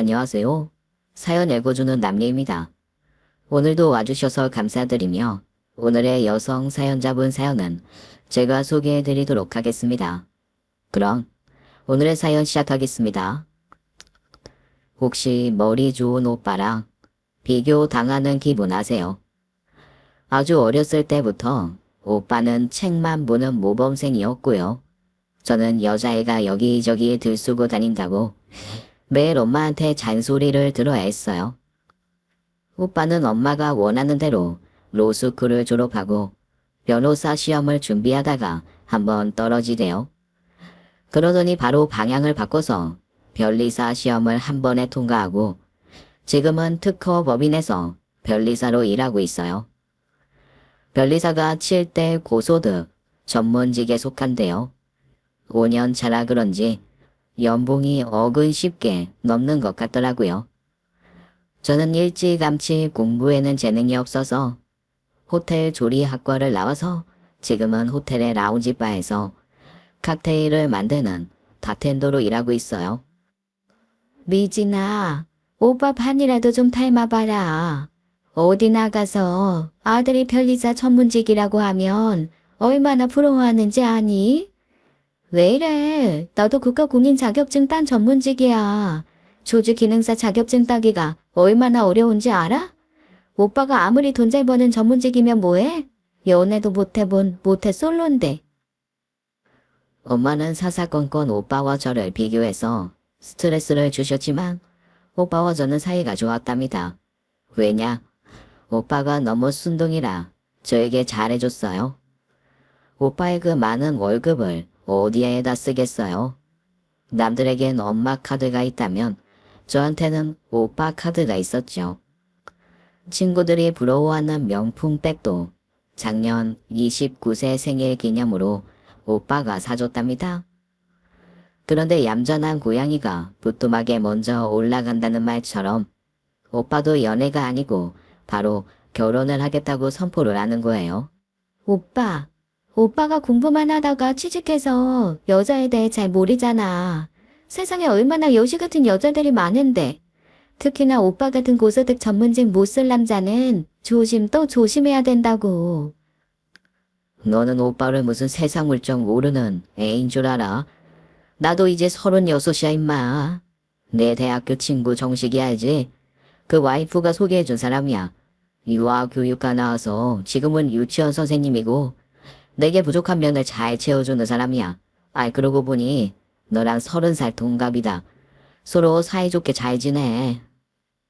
안녕하세요. 사연 읽어주는 남예입니다. 오늘도 와주셔서 감사드리며 오늘의 여성 사연자분 사연은 제가 소개해드리도록 하겠습니다. 그럼 오늘의 사연 시작하겠습니다. 혹시 머리 좋은 오빠랑 비교 당하는 기분 아세요? 아주 어렸을 때부터 오빠는 책만 보는 모범생이었고요. 저는 여자애가 여기저기 들쓰고 다닌다고 매일 엄마한테 잔소리를 들어야 했어요. 오빠는 엄마가 원하는 대로 로스쿨을 졸업하고 변호사 시험을 준비하다가 한번 떨어지대요. 그러더니 바로 방향을 바꿔서 변리사 시험을 한 번에 통과하고 지금은 특허 법인에서 변리사로 일하고 있어요. 변리사가 7대 고소득 전문직에 속한데요. 5년 차라 그런지 연봉이 억은 쉽게 넘는 것 같더라고요. 저는 일찌감치 공부에는 재능이 없어서 호텔 조리학과를 나와서 지금은 호텔의 라운지바에서 칵테일을 만드는 바텐더로 일하고 있어요. 미진아, 오빠 반이라도 좀 닮아봐라. 어디 나가서 아들이 변리사 전문직이라고 하면 얼마나 부러워하는지 아니? 왜 이래? 나도 국가공인 자격증 딴 전문직이야. 조주 기능사 자격증 따기가 얼마나 어려운지 알아? 오빠가 아무리 돈 잘 버는 전문직이면 뭐해? 연애도 못해본 모태솔로인데. 엄마는 사사건건 오빠와 저를 비교해서 스트레스를 주셨지만 오빠와 저는 사이가 좋았답니다. 왜냐? 오빠가 너무 순둥이라 저에게 잘해줬어요. 오빠의 그 많은 월급을 어디에다 쓰겠어요? 남들에겐 엄마 카드가 있다면 저한테는 오빠 카드가 있었죠. 친구들이 부러워하는 명품 백도 작년 29세 생일 기념으로 오빠가 사줬답니다. 그런데 얌전한 고양이가 부뚜막에 먼저 올라간다는 말처럼 오빠도 연애가 아니고 바로 결혼을 하겠다고 선포를 하는 거예요. 오빠가 공부만 하다가 취직해서 여자에 대해 잘 모르잖아. 세상에 얼마나 여시 같은 여자들이 많은데. 특히나 오빠 같은 고소득 전문직 못 쓸 남자는 조심 또 조심해야 된다고. 너는 오빠를 무슨 세상 물정 모르는 애인 줄 알아? 나도 이제 36이야 임마. 내 대학교 친구 정식이 알지? 그 와이프가 소개해준 사람이야. 유아교육과 나와서 지금은 유치원 선생님이고 내게 부족한 면을 잘 채워주는 사람이야. 아이 그러고 보니 너랑 30살 동갑이다. 서로 사이좋게 잘 지내.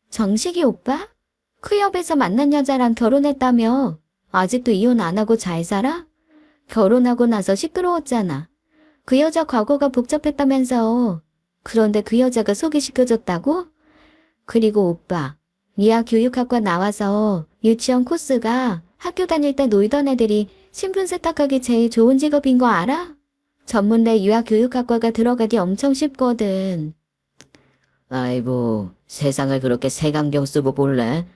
정식이 오빠? 클럽에서 만난 여자랑 결혼했다며? 아직도 이혼 안 하고 잘 살아? 결혼하고 나서 시끄러웠잖아. 그 여자 과거가 복잡했다면서. 그런데 그 여자가 소개시켜줬다고? 그리고 오빠, 유아교육학과 나와서 유치원 코스가 학교 다닐 때 놀던 애들이 신분 세탁하기 제일 좋은 직업인 거 알아? 전문대 유아교육학과가 들어가기 엄청 쉽거든. 아이고, 세상을 그렇게 색안경 쓰고 볼래?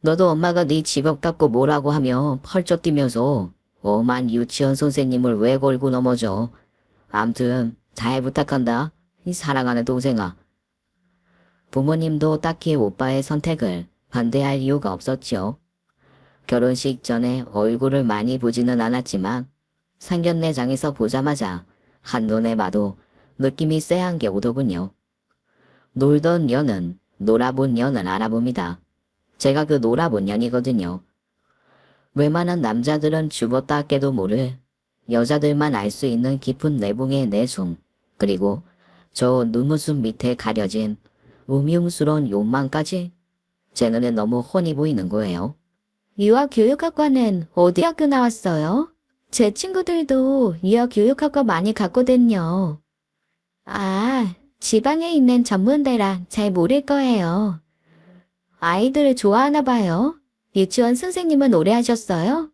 너도 엄마가 네 직업 갖고 뭐라고 하며 펄쩍 뛰면서 엄한 유치원 선생님을 왜 걸고 넘어져. 암튼 잘 부탁한다. 이 사랑하는 동생아. 부모님도 딱히 오빠의 선택을 반대할 이유가 없었죠. 결혼식 전에 얼굴을 많이 보지는 않았지만 상견례장에서 보자마자 한눈에 봐도 느낌이 쎄한 게 오더군요. 놀던 년은 놀아본 년을 알아봅니다. 제가 그 놀아본 년이거든요. 웬만한 남자들은 죽었다 깨도 모를 여자들만 알 수 있는 깊은 내붕의 내숭 그리고 저 눈웃음 밑에 가려진 우미웅스러운 욕망까지 제 눈에 너무 훤히 보이는 거예요. 유아교육학과는 어디 학교 나왔어요? 제 친구들도 유아교육학과 많이 갔거든요. 아, 지방에 있는 전문대라 잘 모를 거예요. 아이들을 좋아하나 봐요. 유치원 선생님은 오래 하셨어요?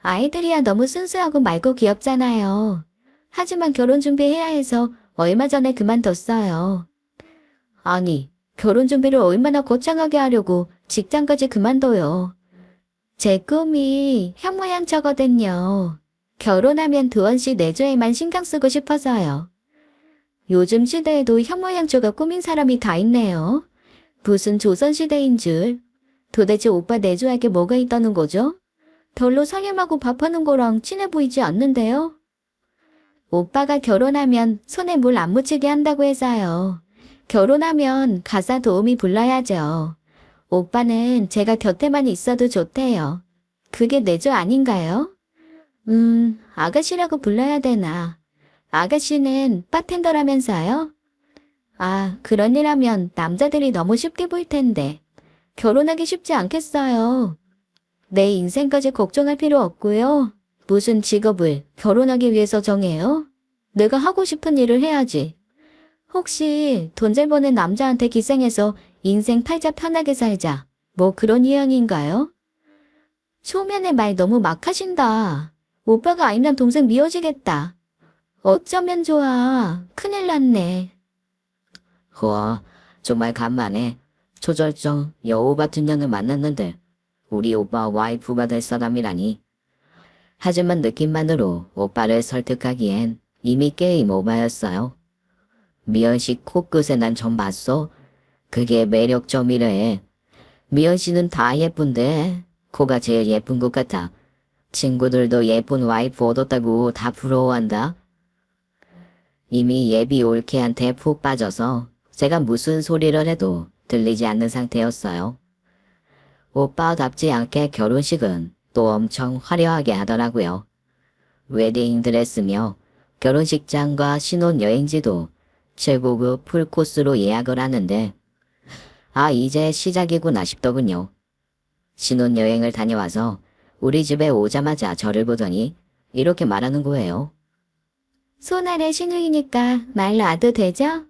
아이들이야 너무 순수하고 맑고 귀엽잖아요. 하지만 결혼 준비해야 해서 얼마 전에 그만뒀어요. 아니, 결혼 준비를 얼마나 거창하게 하려고 직장까지 그만둬요. 제 꿈이 현모양처거든요. 결혼하면 두원 씨 내조에만 신경 쓰고 싶어서요. 요즘 시대에도 현모양처가 꾸민 사람이 다 있네요. 무슨 조선시대인 줄. 도대체 오빠 내조할 게 뭐가 있다는 거죠? 별로 상임하고 밥하는 거랑 친해 보이지 않는데요? 오빠가 결혼하면 손에 물 안 묻히게 한다고 해서요. 결혼하면 가사 도우미 불러야죠. 오빠는 제가 곁에만 있어도 좋대요. 그게 내조 아닌가요? 아가씨라고 불러야 되나? 아가씨는 바텐더라면서요? 아, 그런 일 하면 남자들이 너무 쉽게 볼 텐데. 결혼하기 쉽지 않겠어요. 내 인생까지 걱정할 필요 없고요. 무슨 직업을 결혼하기 위해서 정해요? 내가 하고 싶은 일을 해야지. 혹시 돈 잘 버는 남자한테 기생해서 인생 팔자 편하게 살자. 뭐 그런 유형인가요? 초면에 말 너무 막 하신다. 오빠가 아니면 동생 미워지겠다. 어쩌면 좋아. 큰일 났네. 우와, 정말 간만에 초절정 여우 같은 년을 만났는데 우리 오빠 와이프가 될 사람이라니. 하지만 느낌만으로 오빠를 설득하기엔 이미 게임 오버였어요. 미연씨 코끝에 난 점 봤어. 그게 매력점이래. 미연씨는 다 예쁜데 코가 제일 예쁜 것 같아. 친구들도 예쁜 와이프 얻었다고 다 부러워한다. 이미 예비 올케한테 푹 빠져서 제가 무슨 소리를 해도 들리지 않는 상태였어요. 오빠답지 않게 결혼식은 또 엄청 화려하게 하더라고요. 웨딩드레스며 결혼식장과 신혼여행지도 최고급 풀코스로 예약을 하는데 아 이제 시작이구나 싶더군요. 신혼여행을 다녀와서 우리 집에 오자마자 저를 보더니 이렇게 말하는 거예요. 손 아래 신우이니까 말 놔도 되죠?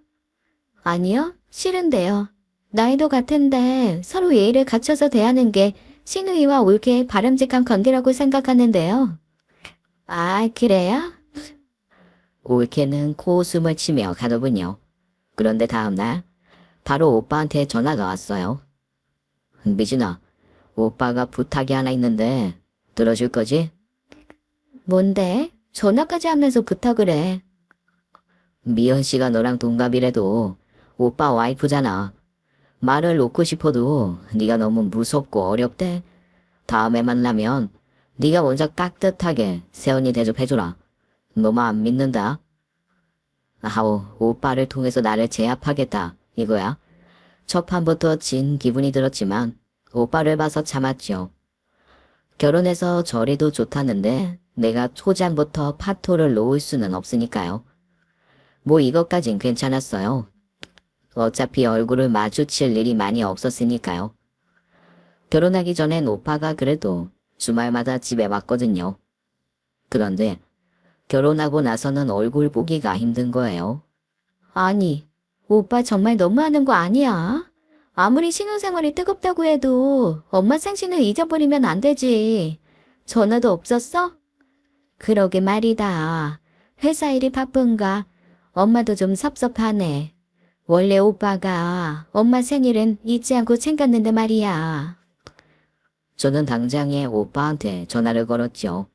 아니요, 싫은데요. 나이도 같은데 서로 예의를 갖춰서 대하는 게 신우이와 올케의 바람직한 관계라고 생각하는데요. 아, 그래요? 올케는 코웃음을 치며 가더군요. 그런데 다음날 바로 오빠한테 전화가 왔어요. 미진아, 오빠가 부탁이 하나 있는데 들어줄 거지? 뭔데? 전화까지 하면서 부탁을 해. 미연 씨가 너랑 동갑이래도 오빠 와이프잖아. 말을 놓고 싶어도 네가 너무 무섭고 어렵대. 다음에 만나면 네가 먼저 깍듯하게 세연이 대접해줘라. 너만 안 믿는다. 아우, 오빠를 통해서 나를 제압하겠다. 이거야. 첫 판부터 진 기분이 들었지만 오빠를 봐서 참았죠. 결혼해서 저리도 좋다는데 내가 초장부터 파토를 놓을 수는 없으니까요. 뭐 이것까진 괜찮았어요. 어차피 얼굴을 마주칠 일이 많이 없었으니까요. 결혼하기 전엔 오빠가 그래도 주말마다 집에 왔거든요. 그런데 결혼하고 나서는 얼굴 보기가 힘든 거예요. 아니, 오빠 정말 너무하는 거 아니야? 아무리 신혼생활이 뜨겁다고 해도 엄마 생신을 잊어버리면 안 되지. 전화도 없었어? 그러게 말이다. 회사 일이 바쁜가? 엄마도 좀 섭섭하네. 원래 오빠가 엄마 생일은 잊지 않고 챙겼는데 말이야. 저는 당장에 오빠한테 전화를 걸었죠.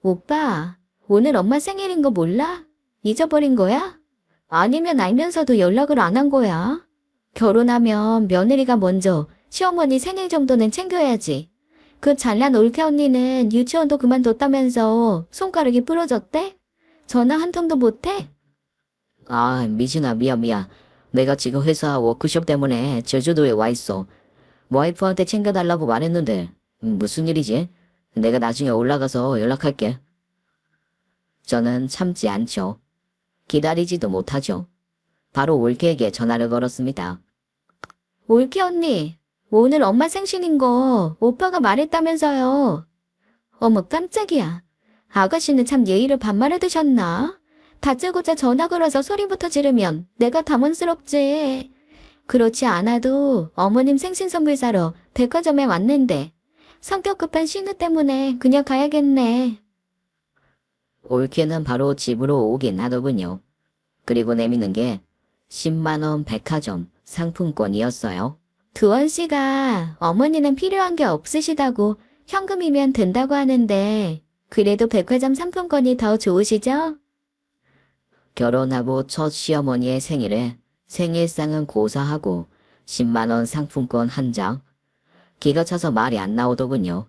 오빠, 오늘 엄마 생일인 거 몰라? 잊어버린 거야? 아니면 알면서도 연락을 안 한 거야? 결혼하면 며느리가 먼저 시어머니 생일 정도는 챙겨야지. 그 잘난 올케 언니는 유치원도 그만뒀다면서 손가락이 부러졌대? 전화 한 통도 못해? 아, 미진아, 미안. 내가 지금 회사 워크숍 때문에 제주도에 와 있어. 와이프한테 챙겨달라고 말했는데 무슨 일이지? 내가 나중에 올라가서 연락할게. 저는 참지 않죠. 기다리지도 못하죠. 바로 올케에게 전화를 걸었습니다. 올케 언니, 오늘 엄마 생신인 거 오빠가 말했다면서요. 어머 깜짝이야. 아가씨는 참 예의를 반말해 드셨나? 다짜고짜 전화 걸어서 소리부터 지르면 내가 당황스럽지. 그렇지 않아도 어머님 생신 선물 사러 백화점에 왔는데 성격 급한 신우 때문에 그냥 가야겠네. 올케는 바로 집으로 오긴 하더군요. 그리고 내미는 게 10만원 백화점 상품권이었어요. 두원 씨가 어머니는 필요한 게 없으시다고 현금이면 된다고 하는데 그래도 백화점 상품권이 더 좋으시죠? 결혼하고 첫 시어머니의 생일에 생일상은 고사하고 10만 원 상품권 한 장. 기가 차서 말이 안 나오더군요.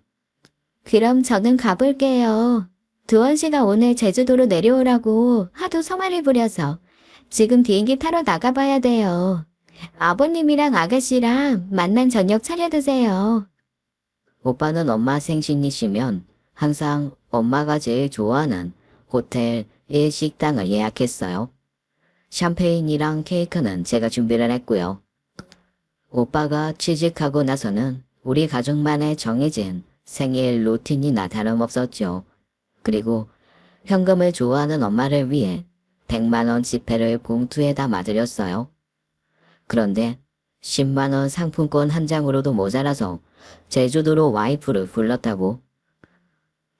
그럼 저는 가볼게요. 두원 씨가 오늘 제주도로 내려오라고 하도 성화를 부려서 지금 비행기 타러 나가봐야 돼요. 아버님이랑 아가씨랑 만난 저녁 차려 드세요. 오빠는 엄마 생신이시면 항상 엄마가 제일 좋아하는 호텔 1식당을 예약했어요. 샴페인이랑 케이크는 제가 준비를 했고요. 오빠가 취직하고 나서는 우리 가족만의 정해진 생일 루틴이나 다름없었죠. 그리고 현금을 좋아하는 엄마를 위해 100만 원 지폐를 봉투에 담아드렸어요. 그런데 10만 원 상품권 한 장으로도 모자라서 제주도로 와이프를 불렀다고.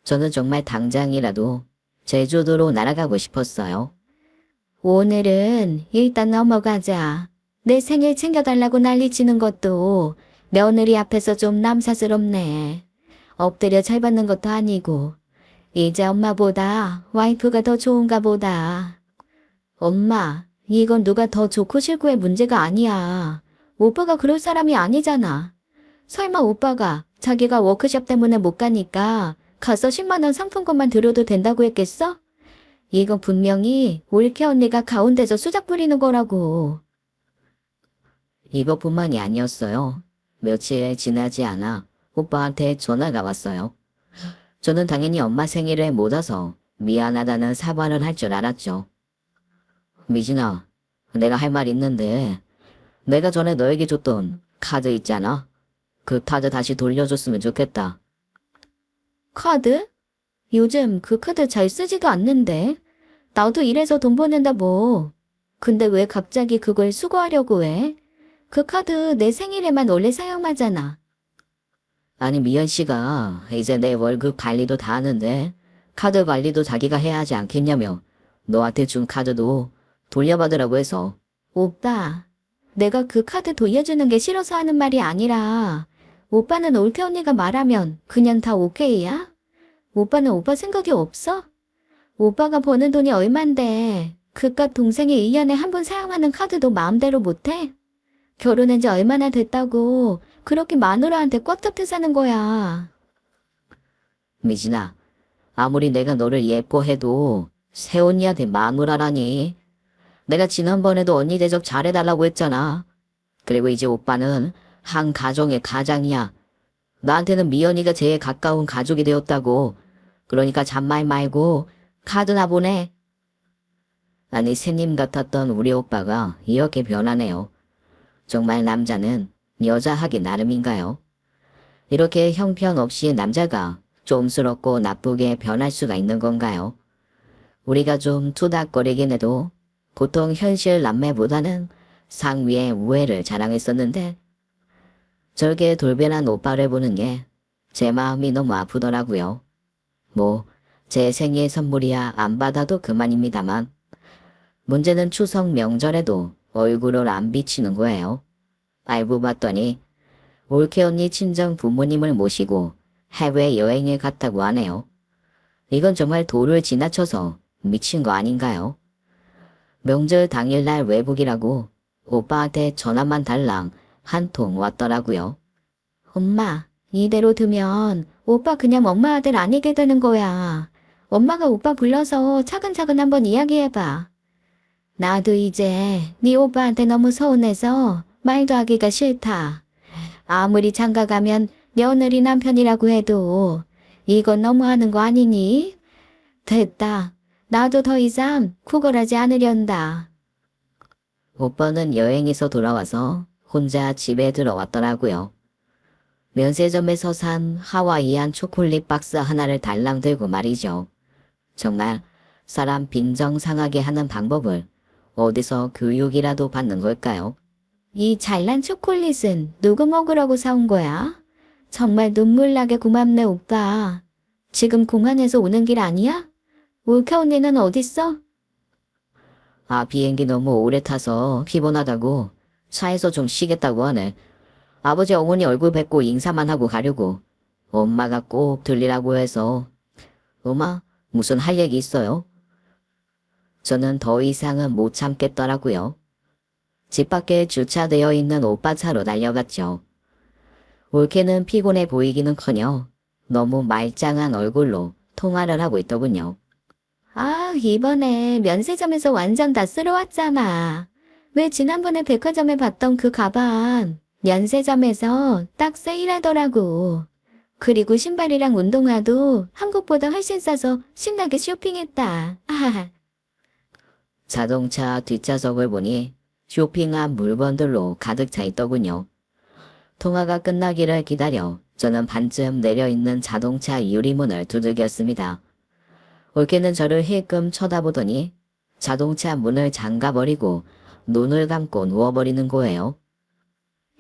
저는 정말 당장이라도 제주도로 날아가고 싶었어요. 오늘은 일단 넘어가자. 내 생일 챙겨달라고 난리치는 것도 며느리 앞에서 좀 남사스럽네. 엎드려 잘 받는 것도 아니고 이제 엄마보다 와이프가 더 좋은가 보다. 엄마, 이건 누가 더 좋고 싫고의 문제가 아니야. 오빠가 그럴 사람이 아니잖아. 설마 오빠가 자기가 워크숍 때문에 못 가니까 가서 10만 원 상품권만 들여도 된다고 했겠어? 이건 분명히 올케 언니가 가운데서 수작 부리는 거라고. 이것뿐만이 아니었어요. 며칠 지나지 않아 오빠한테 전화가 왔어요. 저는 당연히 엄마 생일에 못 와서 미안하다는 사과를 할 줄 알았죠. 미진아, 내가 할 말 있는데 내가 전에 너에게 줬던 카드 있잖아. 그 카드 다시 돌려줬으면 좋겠다. 카드? 요즘 그 카드 잘 쓰지도 않는데. 나도 이래서 돈 버는다 뭐. 근데 왜 갑자기 그걸 수거하려고 해? 그 카드 내 생일에만 원래 사용하잖아. 아니 미연 씨가 이제 내 월급 관리도 다 하는데 카드 관리도 자기가 해야 하지 않겠냐며 너한테 준 카드도 돌려받으라고 해서. 오빠, 내가 그 카드 돌려주는 게 싫어서 하는 말이 아니라 오빠는 올케 언니가 말하면 그냥 다 오케이야? 오빠는 오빠 생각이 없어? 오빠가 버는 돈이 얼만데 그깟 동생이 1년에 한 번 사용하는 카드도 마음대로 못해? 결혼한 지 얼마나 됐다고 그렇게 마누라한테 꽉 잡혀 사는 거야. 미진아, 아무리 내가 너를 예뻐해도 새언니한테 마누라라니. 내가 지난번에도 언니 대접 잘해달라고 했잖아. 그리고 이제 오빠는 한 가정의 가장이야. 나한테는 미연이가 제일 가까운 가족이 되었다고. 그러니까 잔말 말고 카드나 보내. 아니 새님 같았던 우리 오빠가 이렇게 변하네요. 정말 남자는 여자하기 나름인가요? 이렇게 형편없이 남자가 좀스럽고 나쁘게 변할 수가 있는 건가요? 우리가 좀 투닥거리긴 해도 보통 현실 남매보다는 상위의 우애를 자랑했었는데 저렇게 돌변한 오빠를 보는 게 제 마음이 너무 아프더라고요. 뭐 제 생일 선물이야 안 받아도 그만입니다만 문제는 추석 명절에도 얼굴을 안 비치는 거예요. 알고 봤더니 올케 언니 친정 부모님을 모시고 해외여행을 갔다고 하네요. 이건 정말 도를 지나쳐서 미친 거 아닌가요? 명절 당일날 외국이라고 오빠한테 전화만 달랑 한 통 왔더라고요. 엄마, 이대로 두면 오빠 그냥 엄마 아들 아니게 되는 거야. 엄마가 오빠 불러서 차근차근 한번 이야기해봐. 나도 이제 네 오빠한테 너무 서운해서 말도 하기가 싫다. 아무리 장가 가면 며느리 남편이라고 해도 이건 너무하는 거 아니니? 됐다. 나도 더 이상 구걸하지 않으련다. 오빠는 여행에서 돌아와서 혼자 집에 들어왔더라고요. 면세점에서 산 하와이안 초콜릿 박스 하나를 달랑 들고 말이죠. 정말 사람 빈정상하게 하는 방법을 어디서 교육이라도 받는 걸까요? 이 잘난 초콜릿은 누구 먹으라고 사온 거야? 정말 눈물 나게 고맙네 오빠. 지금 공항에서 오는 길 아니야? 올케 언니는 어딨어? 아 비행기 너무 오래 타서 피곤하다고 차에서 좀 쉬겠다고 하네. 아버지 어머니 얼굴 뵙고 인사만 하고 가려고. 엄마가 꼭 들리라고 해서. 엄마 무슨 할 얘기 있어요? 저는 더 이상은 못 참겠더라고요. 집 밖에 주차되어 있는 오빠 차로 달려갔죠. 올케는 피곤해 보이기는커녕 너무 말짱한 얼굴로 통화를 하고 있더군요. 아, 이번에 면세점에서 완전 다 쓸어왔잖아. 왜 지난번에 백화점에 봤던 그 가방, 면세점에서 딱 세일하더라고. 그리고 신발이랑 운동화도 한국보다 훨씬 싸서 신나게 쇼핑했다. 아하하. 자동차 뒷좌석을 보니 쇼핑한 물건들로 가득 차 있더군요. 통화가 끝나기를 기다려 저는 반쯤 내려있는 자동차 유리문을 두들겼습니다. 올케는 저를 힐끔 쳐다보더니 자동차 문을 잠가버리고 눈을 감고 누워버리는 거예요.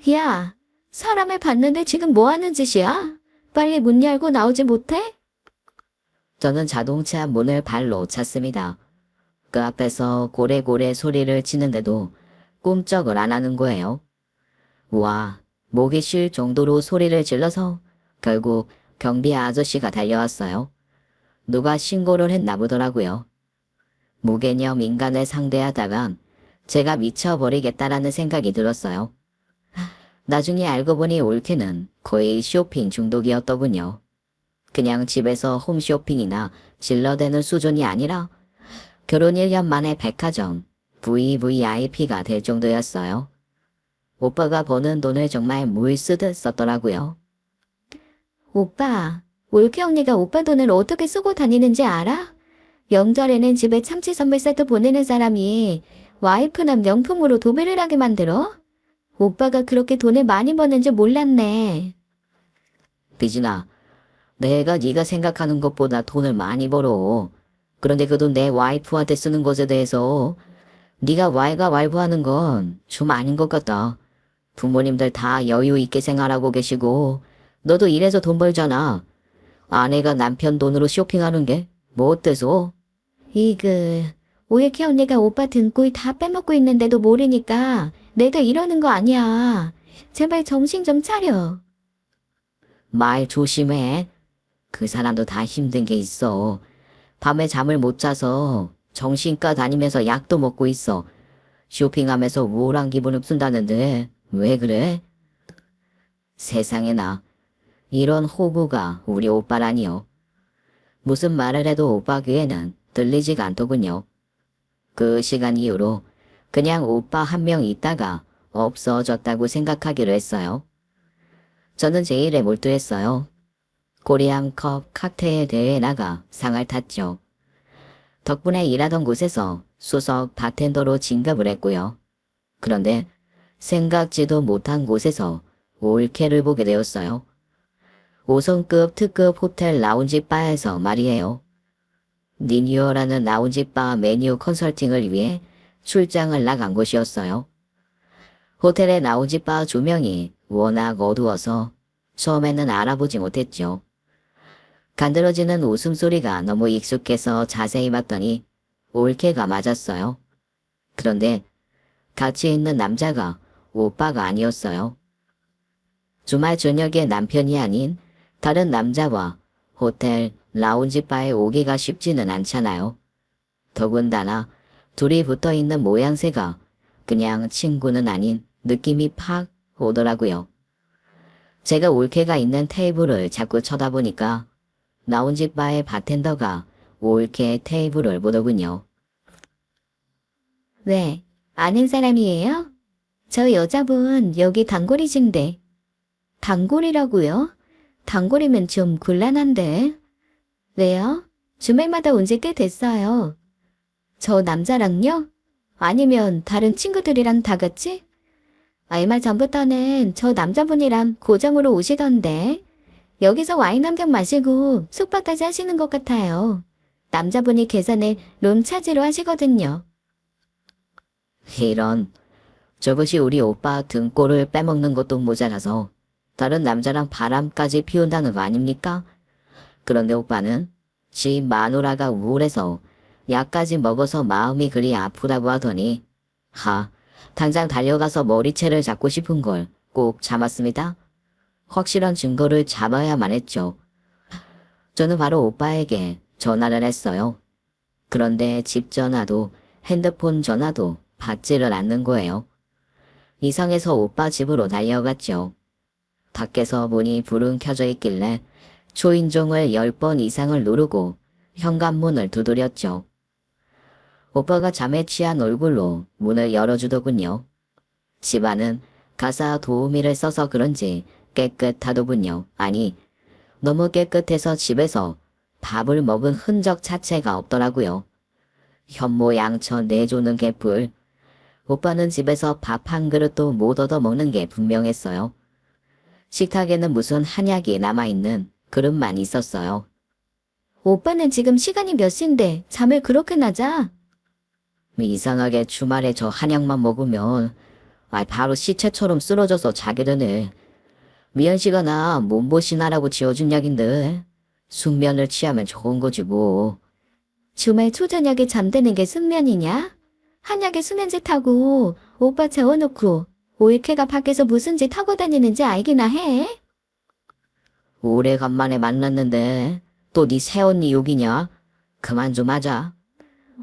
야, 사람을 봤는데 지금 뭐 하는 짓이야? 빨리 문 열고 나오지 못해? 저는 자동차 문을 발로 찼습니다. 그 앞에서 고래고래 소리를 치는데도 꼼짝을 안 하는 거예요. 와, 목이 쉴 정도로 소리를 질러서 결국 경비 아저씨가 달려왔어요. 누가 신고를 했나 보더라고요. 무개념 인간을 상대하다간 제가 미쳐버리겠다라는 생각이 들었어요. 나중에 알고 보니 올케는 거의 쇼핑 중독이었더군요. 그냥 집에서 홈쇼핑이나 질러대는 수준이 아니라 결혼 1년 만에 백화점 VVIP가 될 정도였어요. 오빠가 버는 돈을 정말 물 쓰듯 썼더라고요. 오빠, 올케 언니가 오빠 돈을 어떻게 쓰고 다니는지 알아? 명절에는 집에 참치 선물 세트 보내는 사람이 와이프나 명품으로 도배를 하게 만들어? 오빠가 그렇게 돈을 많이 버는 줄 몰랐네. 비진아, 내가 네가 생각하는 것보다 돈을 많이 벌어. 그런데 그 돈 내 와이프한테 쓰는 것에 대해서 네가 와이가 와이프하는 건 좀 아닌 것 같다. 부모님들 다 여유 있게 생활하고 계시고 너도 일해서 돈 벌잖아. 아내가 남편 돈으로 쇼핑하는 게 뭐 어때서? 올케 언니가 오빠 등골 다 빼먹고 있는데도 모르니까 내가 이러는 거 아니야. 제발 정신 좀 차려. 말 조심해. 그 사람도 다 힘든 게 있어. 밤에 잠을 못 자서 정신과 다니면서 약도 먹고 있어. 쇼핑하면서 우울한 기분을 푼다는데 왜 그래? 세상에나 이런 호구가 우리 오빠라니요. 무슨 말을 해도 오빠 귀에는 들리지가 않더군요. 그 시간 이후로 그냥 오빠 한 명 있다가 없어졌다고 생각하기로 했어요. 저는 제 일에 몰두했어요. 코리안컵 칵테일 대회에 나가 상을 탔죠. 덕분에 일하던 곳에서 수석 바텐더로 진급을 했고요. 그런데 생각지도 못한 곳에서 올케를 보게 되었어요. 5성급 특급 호텔 라운지 바에서 말이에요. 리뉴얼하는 라운지 바 메뉴 컨설팅을 위해 출장을 나간 곳이었어요. 호텔의 라운지 바 조명이 워낙 어두워서 처음에는 알아보지 못했죠. 간드러지는 웃음소리가 너무 익숙해서 자세히 봤더니 올케가 맞았어요. 그런데 같이 있는 남자가 오빠가 아니었어요. 주말 저녁에 남편이 아닌 다른 남자와 호텔 라운지바에 오기가 쉽지는 않잖아요. 더군다나 둘이 붙어있는 모양새가 그냥 친구는 아닌 느낌이 팍 오더라고요. 제가 올케가 있는 테이블을 자꾸 쳐다보니까 라운지바의 바텐더가 올케 테이블을 보더군요. 네, 아는 사람이에요? 저 여자분 여기 단골이신데. 단골이라고요? 단골이면 좀 곤란한데. 왜요? 주말마다 온 지 꽤 됐어요. 저 남자랑요? 아니면 다른 친구들이랑 다 같이? 얼마 전부터는 저 남자분이랑 고정으로 오시던데. 여기서 와인 한 병 마시고 숙박까지 하시는 것 같아요. 남자분이 계산을 룸 차지로 하시거든요. 이런, 저것이 우리 오빠 등골을 빼먹는 것도 모자라서 다른 남자랑 바람까지 피운다는 거 아닙니까? 그런데 오빠는 지 마누라가 우울해서 약까지 먹어서 마음이 그리 아프다고 하더니 당장 달려가서 머리채를 잡고 싶은 걸 꼭 참았습니다. 확실한 증거를 잡아야만 했죠. 저는 바로 오빠에게 전화를 했어요. 그런데 집 전화도 핸드폰 전화도 받지를 않는 거예요. 이상해서 오빠 집으로 달려갔죠. 밖에서 문이 불은 켜져 있길래 초인종을 10번 이상을 누르고 현관문을 두드렸죠. 오빠가 잠에 취한 얼굴로 문을 열어주더군요. 집안은 가사 도우미를 써서 그런지 깨끗하더군요. 아니, 너무 깨끗해서 집에서 밥을 먹은 흔적 자체가 없더라고요. 현모양처 내조는 개뿔. 오빠는 집에서 밥 한 그릇도 못 얻어 먹는 게 분명했어요. 식탁에는 무슨 한약이 남아있는 그릇만 있었어요. 오빠는 지금 시간이 몇 시인데 잠을 그렇게나 자? 이상하게 주말에 저 한약만 먹으면 바로 시체처럼 쓰러져서 자게 되네. 미연 씨가 나 몸보신하라고 지어준 약인데 숙면을 취하면 좋은 거지 뭐. 주말 초저녁에 잠드는 게 숙면이냐? 한약에 수면제 타고 오빠 재워놓고 올케가 밖에서 무슨 짓 하고 다니는지 알기나 해? 오래간만에 만났는데 또 네 새언니 욕이냐? 그만 좀 하자.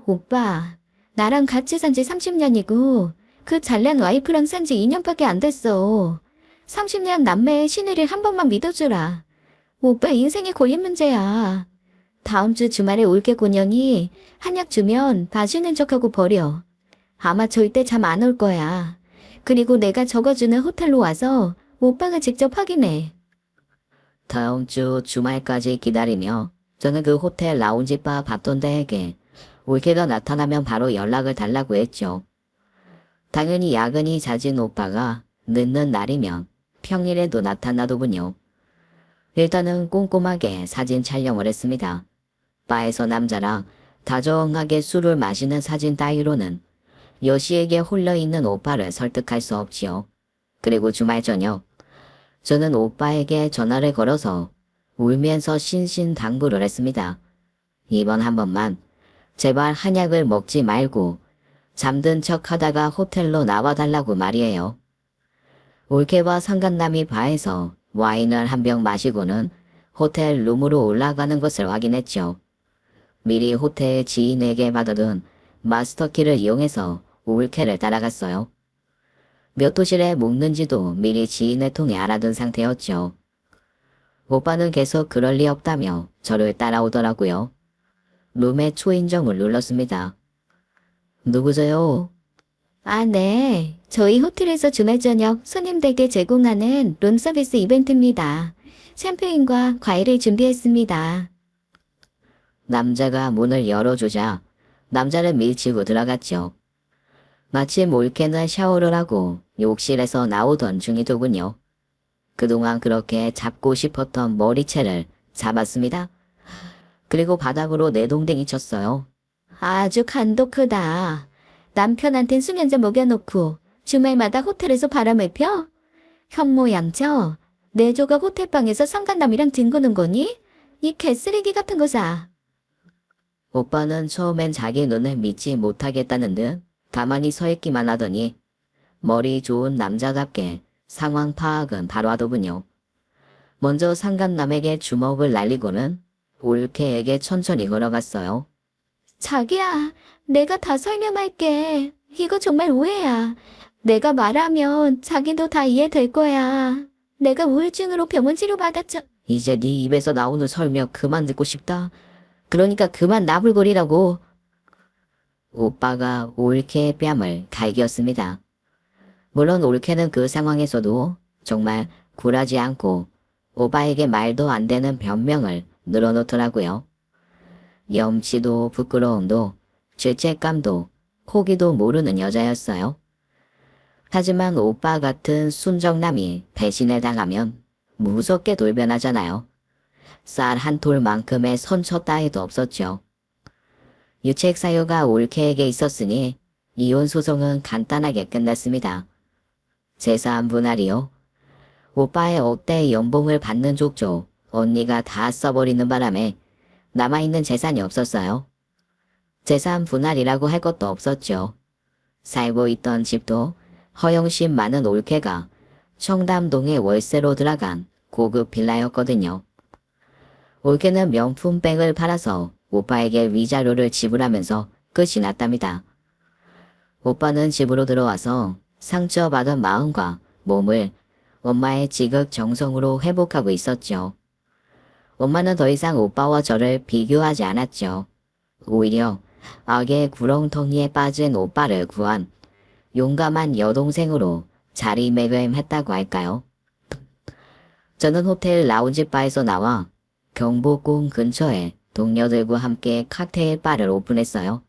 오빠, 나랑 같이 산 지 30년이고 그 잘난 와이프랑 산 지 2년밖에 안 됐어. 30년 남매의 신의를 한 번만 믿어주라. 오빠 인생이 걸린 문제야. 다음 주 주말에 올게 곤영이 한약 주면 봐주는 척하고 버려. 아마 절대 잠 안 올 거야. 그리고 내가 적어주는 호텔로 와서 오빠가 직접 확인해. 다음 주 주말까지 기다리며 저는 그 호텔 라운지바 받던 데에게 올케가 나타나면 바로 연락을 달라고 했죠. 당연히 야근이 잦은 오빠가 늦는 날이면 평일에도 나타나더군요. 일단은 꼼꼼하게 사진 촬영을 했습니다. 바에서 남자랑 다정하게 술을 마시는 사진 따위로는 여시에게 홀려있는 오빠를 설득할 수 없지요. 그리고 주말 저녁 저는 오빠에게 전화를 걸어서 울면서 신신당부를 했습니다. 이번 한 번만 제발 한약을 먹지 말고 잠든 척 하다가 호텔로 나와달라고 말이에요. 올케와 상간남이 바에서 와인을 한 병 마시고는 호텔 룸으로 올라가는 것을 확인했죠. 미리 호텔 지인에게 받아둔 마스터키를 이용해서 올케를 따라갔어요. 몇 호실에 묵는지도 미리 지인을 통해 알아둔 상태였죠. 오빠는 계속 그럴 리 없다며 저를 따라오더라고요. 룸의 초인종을 눌렀습니다. 누구세요? 아, 네. 저희 호텔에서 주말 저녁 손님들께 제공하는 룸서비스 이벤트입니다. 샴페인과 과일을 준비했습니다. 남자가 문을 열어주자 남자를 밀치고 들어갔죠. 마침 올케는 샤워를 하고 욕실에서 나오던 중이더군요. 그동안 그렇게 잡고 싶었던 머리채를 잡았습니다. 그리고 바닥으로 내동댕이 쳤어요. 아주 간도 크다. 남편한텐 수면제 먹여놓고 주말마다 호텔에서 바람을 펴? 현모양처. 내 조각 호텔방에서 상간남이랑 뒹구는 거니? 이 개쓰레기 같은 거사. 오빠는 처음엔 자기 눈을 믿지 못하겠다는 듯 가만히 서 있기만 하더니 머리 좋은 남자답게 상황 파악은 바로 하더군요. 먼저 상간남에게 주먹을 날리고는 올케에게 천천히 걸어갔어요. 자기야, 내가 다 설명할게. 이거 정말 오해야. 내가 말하면 자기도 다 이해될 거야. 내가 우울증으로 병원 치료받았죠. 이제 네 입에서 나오는 설명 그만 듣고 싶다. 그러니까 그만 나불거리라고. 오빠가 올케의 뺨을 갈겼습니다. 물론 올케는 그 상황에서도 정말 굴하지 않고 오빠에게 말도 안 되는 변명을 늘어놓더라고요. 염치도 부끄러움도 죄책감도 포기도 모르는 여자였어요. 하지만 오빠 같은 순정남이 배신을 당하면 무섭게 돌변하잖아요. 쌀 한 톨만큼의 선처 따위도 없었죠. 유책 사유가 올케에게 있었으니 이혼 소송은 간단하게 끝났습니다. 재산 분할이요. 오빠의 억대 연봉을 받는 족족 언니가 다 써버리는 바람에 남아있는 재산이 없었어요. 재산 분할이라고 할 것도 없었죠. 살고 있던 집도 허영심 많은 올케가 청담동에 월세로 들어간 고급 빌라였거든요. 올케는 명품백을 팔아서 오빠에게 위자료를 지불하면서 끝이 났답니다. 오빠는 집으로 들어와서 상처받은 마음과 몸을 엄마의 지극정성으로 회복하고 있었죠. 엄마는 더 이상 오빠와 저를 비교하지 않았죠. 오히려 악의 구렁텅이에 빠진 오빠를 구한 용감한 여동생으로 자리매김했다고 할까요? 저는 호텔 라운지 바에서 나와 경복궁 근처에 동료들과 함께 칵테일 바를 오픈했어요.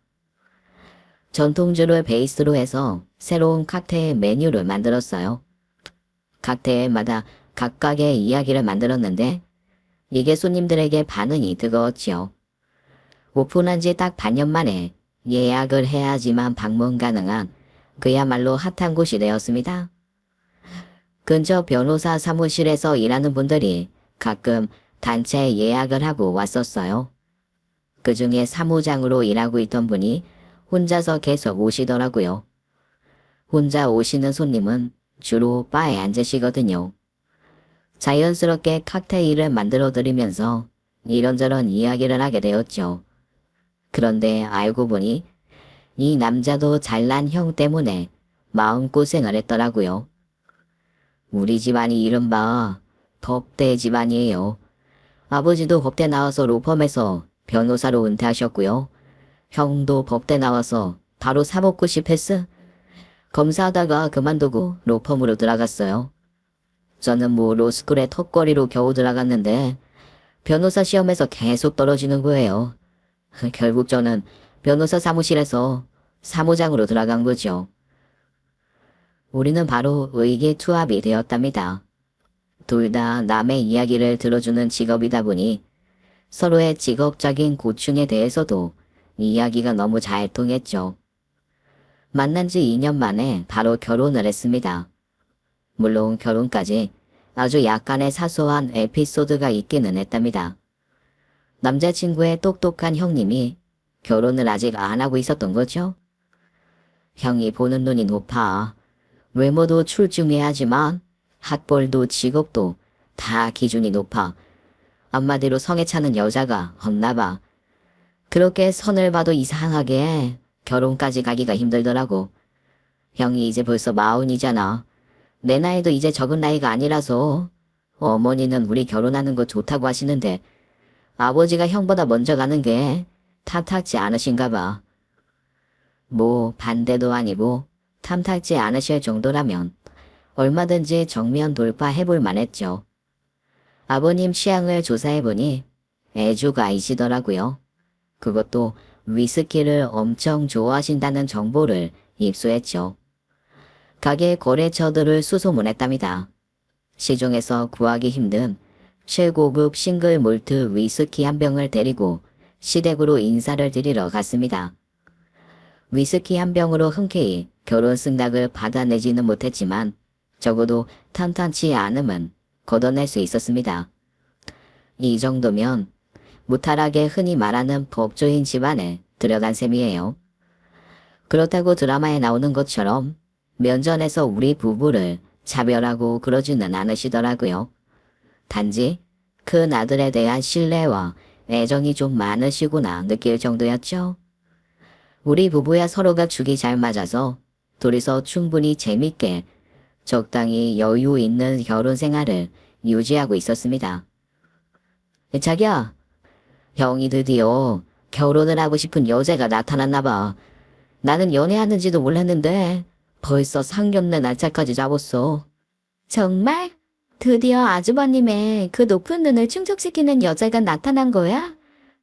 전통주를 베이스로 해서 새로운 칵테일 메뉴를 만들었어요. 칵테일마다 각각의 이야기를 만들었는데 이게 손님들에게 반응이 뜨거웠지요. 오픈한 지 딱 반년 만에 예약을 해야지만 방문 가능한 그야말로 핫한 곳이 되었습니다. 근처 변호사 사무실에서 일하는 분들이 가끔 단체 예약을 하고 왔었어요. 그 중에 사무장으로 일하고 있던 분이 혼자서 계속 오시더라고요. 혼자 오시는 손님은 주로 바에 앉으시거든요. 자연스럽게 칵테일을 만들어 드리면서 이런저런 이야기를 하게 되었죠. 그런데 알고 보니 이 남자도 잘난 형 때문에 마음고생을 했더라고요. 우리 집안이 이른바 법대 집안이에요. 아버지도 법대 나와서 로펌에서 변호사로 은퇴하셨고요. 형도 법대 나와서 바로 사법고시 패스. 검사하다가 그만두고 로펌으로 들어갔어요. 저는 뭐 로스쿨에 턱걸이로 겨우 들어갔는데 변호사 시험에서 계속 떨어지는 거예요. 결국 저는 변호사 사무실에서 사무장으로 들어간 거죠. 우리는 바로 의기투합이 되었답니다. 둘 다 남의 이야기를 들어주는 직업이다 보니 서로의 직업적인 고충에 대해서도 이야기가 너무 잘 통했죠. 만난 지 2년 만에 바로 결혼을 했습니다. 물론 결혼까지 아주 약간의 사소한 에피소드가 있기는 했답니다. 남자친구의 똑똑한 형님이 결혼을 아직 안 하고 있었던 거죠. 형이 보는 눈이 높아. 외모도 출중해야지만 학벌도 직업도 다 기준이 높아. 한마디로 성에 차는 여자가 없나 봐. 그렇게 선을 봐도 이상하게 결혼까지 가기가 힘들더라고. 형이 이제 벌써 40이잖아. 내 나이도 이제 적은 나이가 아니라서 어머니는 우리 결혼하는 거 좋다고 하시는데 아버지가 형보다 먼저 가는 게 탐탁지 않으신가 봐. 뭐 반대도 아니고 탐탁지 않으실 정도라면 얼마든지 정면 돌파해볼 만했죠. 아버님 취향을 조사해보니 애주가이시더라고요. 그것도 위스키를 엄청 좋아하신다는 정보를 입수했죠. 가게 거래처들을 수소문했답니다. 시중에서 구하기 힘든 최고급 싱글 몰트 위스키 한 병을 데리고 시댁으로 인사를 드리러 갔습니다. 위스키 한 병으로 흔쾌히 결혼 승낙을 받아내지는 못했지만 적어도 탄탄치 않음은 걷어낼 수 있었습니다. 이 정도면 무탈하게 흔히 말하는 법조인 집안에 들어간 셈이에요. 그렇다고 드라마에 나오는 것처럼 면전에서 우리 부부를 차별하고 그러지는 않으시더라고요. 단지 큰 아들에 대한 신뢰와 애정이 좀 많으시구나 느낄 정도였죠. 우리 부부야 서로가 죽이 잘 맞아서 둘이서 충분히 재밌게 적당히 여유 있는 결혼 생활을 유지하고 있었습니다. 자기야, 형이 드디어 결혼을 하고 싶은 여자가 나타났나 봐. 나는 연애하는지도 몰랐는데 벌써 상견례 날짜까지 잡았어. 정말? 드디어 아주버님의 그 높은 눈을 충족시키는 여자가 나타난 거야?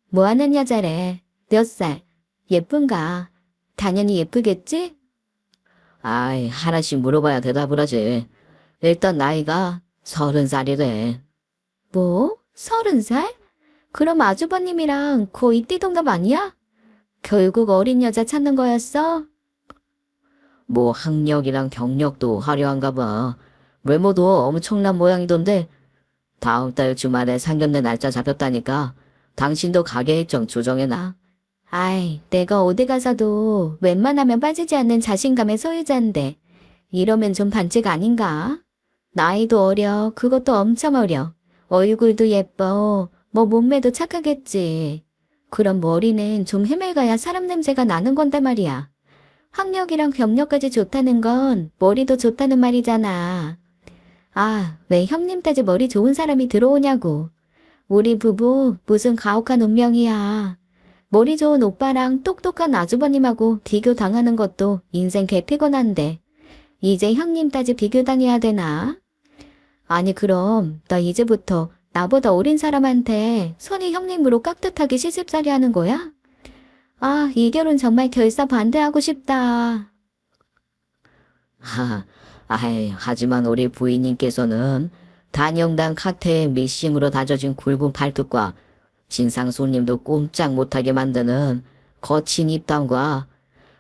뭐 하는 여자래? 몇 살? 예쁜가? 당연히 예쁘겠지? 아이, 하나씩 물어봐야 대답을 하지. 일단 나이가 30살이래. 뭐? 30살? 그럼 아주버님이랑 거의 띠동갑 아니야? 결국 어린 여자 찾는 거였어? 뭐 학력이랑 경력도 화려한가 봐. 외모도 엄청난 모양이던데 다음 달 주말에 상견례 날짜 잡혔다니까 당신도 가게 일정 조정해놔. 아이, 내가 어디 가서도 웬만하면 빠지지 않는 자신감의 소유자인데 이러면 좀 반칙 아닌가? 나이도 어려, 그것도 엄청 어려. 얼굴도 예뻐, 뭐 몸매도 착하겠지. 그럼 머리는 좀 헤매가야 사람 냄새가 나는 건데 말이야. 학력이랑 경력까지 좋다는 건 머리도 좋다는 말이잖아. 아, 왜 형님 댁에 머리 좋은 사람이 들어오냐고. 우리 부부 무슨 가혹한 운명이야. 머리 좋은 오빠랑 똑똑한 아주버님하고 비교 당하는 것도 인생 개피곤한데 이제 형님 따지 비교 당해야 되나? 아니 그럼 나 이제부터 나보다 어린 사람한테 선희 형님으로 깍듯하게 시집살이 하는 거야? 아, 이 결혼 정말 결사 반대하고 싶다. 하지만 우리 부인님께서는 단영당 카테의 미싱으로 다져진 굵은 팔뚝과 진상 손님도 꼼짝 못하게 만드는 거친 입담과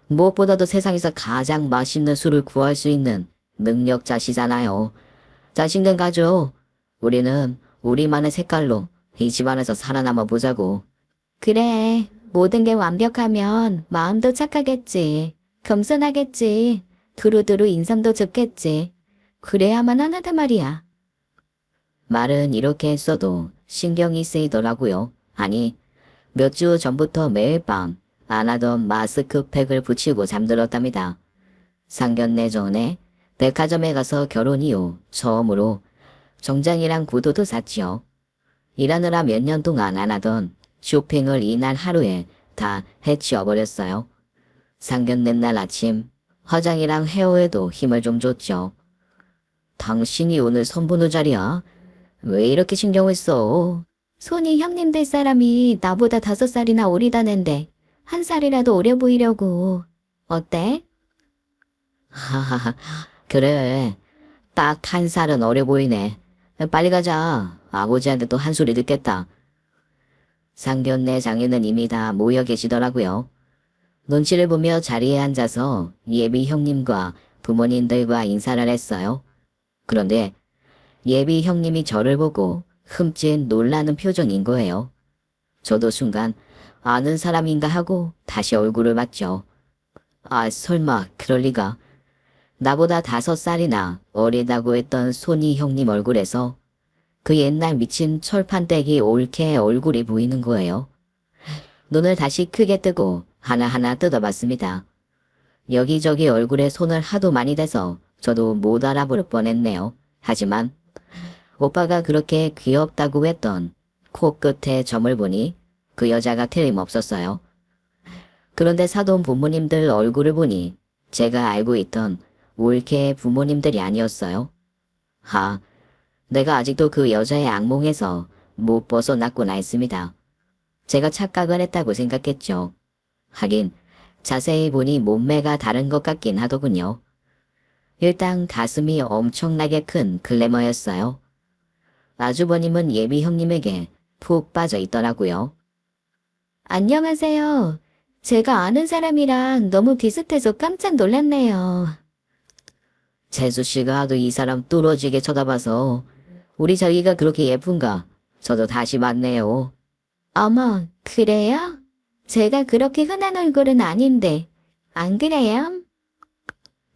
무엇보다도 세상에서 가장 맛있는 술을 구할 수 있는 능력자시잖아요. 자신감 가져. 우리는 우리만의 색깔로 이 집안에서 살아남아 보자고. 그래, 모든 게 완벽하면 마음도 착하겠지. 겸손하겠지. 두루두루 인성도 좋겠지. 그래야만 하나다 말이야. 말은 이렇게 했어도 신경이 쓰이더라고요. 아니, 몇 주 전부터 매일 밤 안 하던 마스크팩을 붙이고 잠들었답니다. 상견례 전에 백화점에 가서 결혼 이후 처음으로 정장이랑 구두도 샀지요. 일하느라 몇 년 동안 안 하던 쇼핑을 이날 하루에 다 해치워버렸어요. 상견례 날 아침 화장이랑 헤어에도 힘을 좀 줬죠. 당신이 오늘 선분우 자리야? 왜 이렇게 신경을 써? 손이 형님 될 사람이 나보다 5살이나 어리다는데 1살이라도 어려 보이려고. 어때? 하하하, 그래. 딱 1살은 어려 보이네. 빨리 가자. 아버지한테 또 한 소리 듣겠다. 상견례 장에는 이미 다 모여 계시더라고요. 눈치를 보며 자리에 앉아서 예비 형님과 부모님들과 인사를 했어요. 그런데 예비 형님이 저를 보고 흠칫 놀라는 표정인 거예요. 저도 순간 아는 사람인가 하고 다시 얼굴을 봤죠. 아, 설마 그럴 리가. 나보다 5살이나 어리다고 했던 손이 형님 얼굴에서 그 옛날 미친 철판떼기 올케 얼굴이 보이는 거예요. 눈을 다시 크게 뜨고 하나하나 뜯어봤습니다. 여기저기 얼굴에 손을 하도 많이 대서 저도 못 알아볼 뻔했네요. 하지만 오빠가 그렇게 귀엽다고 했던 코끝에 점을 보니 그 여자가 틀림없었어요. 그런데 사돈 부모님들 얼굴을 보니 제가 알고 있던 올케의 부모님들이 아니었어요. 내가 아직도 그 여자의 악몽에서 못 벗어났구나 했습니다. 제가 착각을 했다고 생각했죠. 하긴 자세히 보니 몸매가 다른 것 같긴 하더군요. 일단 가슴이 엄청나게 큰 글래머였어요. 아주버님은 예비 형님에게 푹 빠져 있더라고요. 안녕하세요. 제가 아는 사람이랑 너무 비슷해서 깜짝 놀랐네요. 재수씨가 하도 이 사람 뚫어지게 쳐다봐서 우리 자기가 그렇게 예쁜가 저도 다시 봤네요. 어머, 그래요? 제가 그렇게 흔한 얼굴은 아닌데, 안 그래요?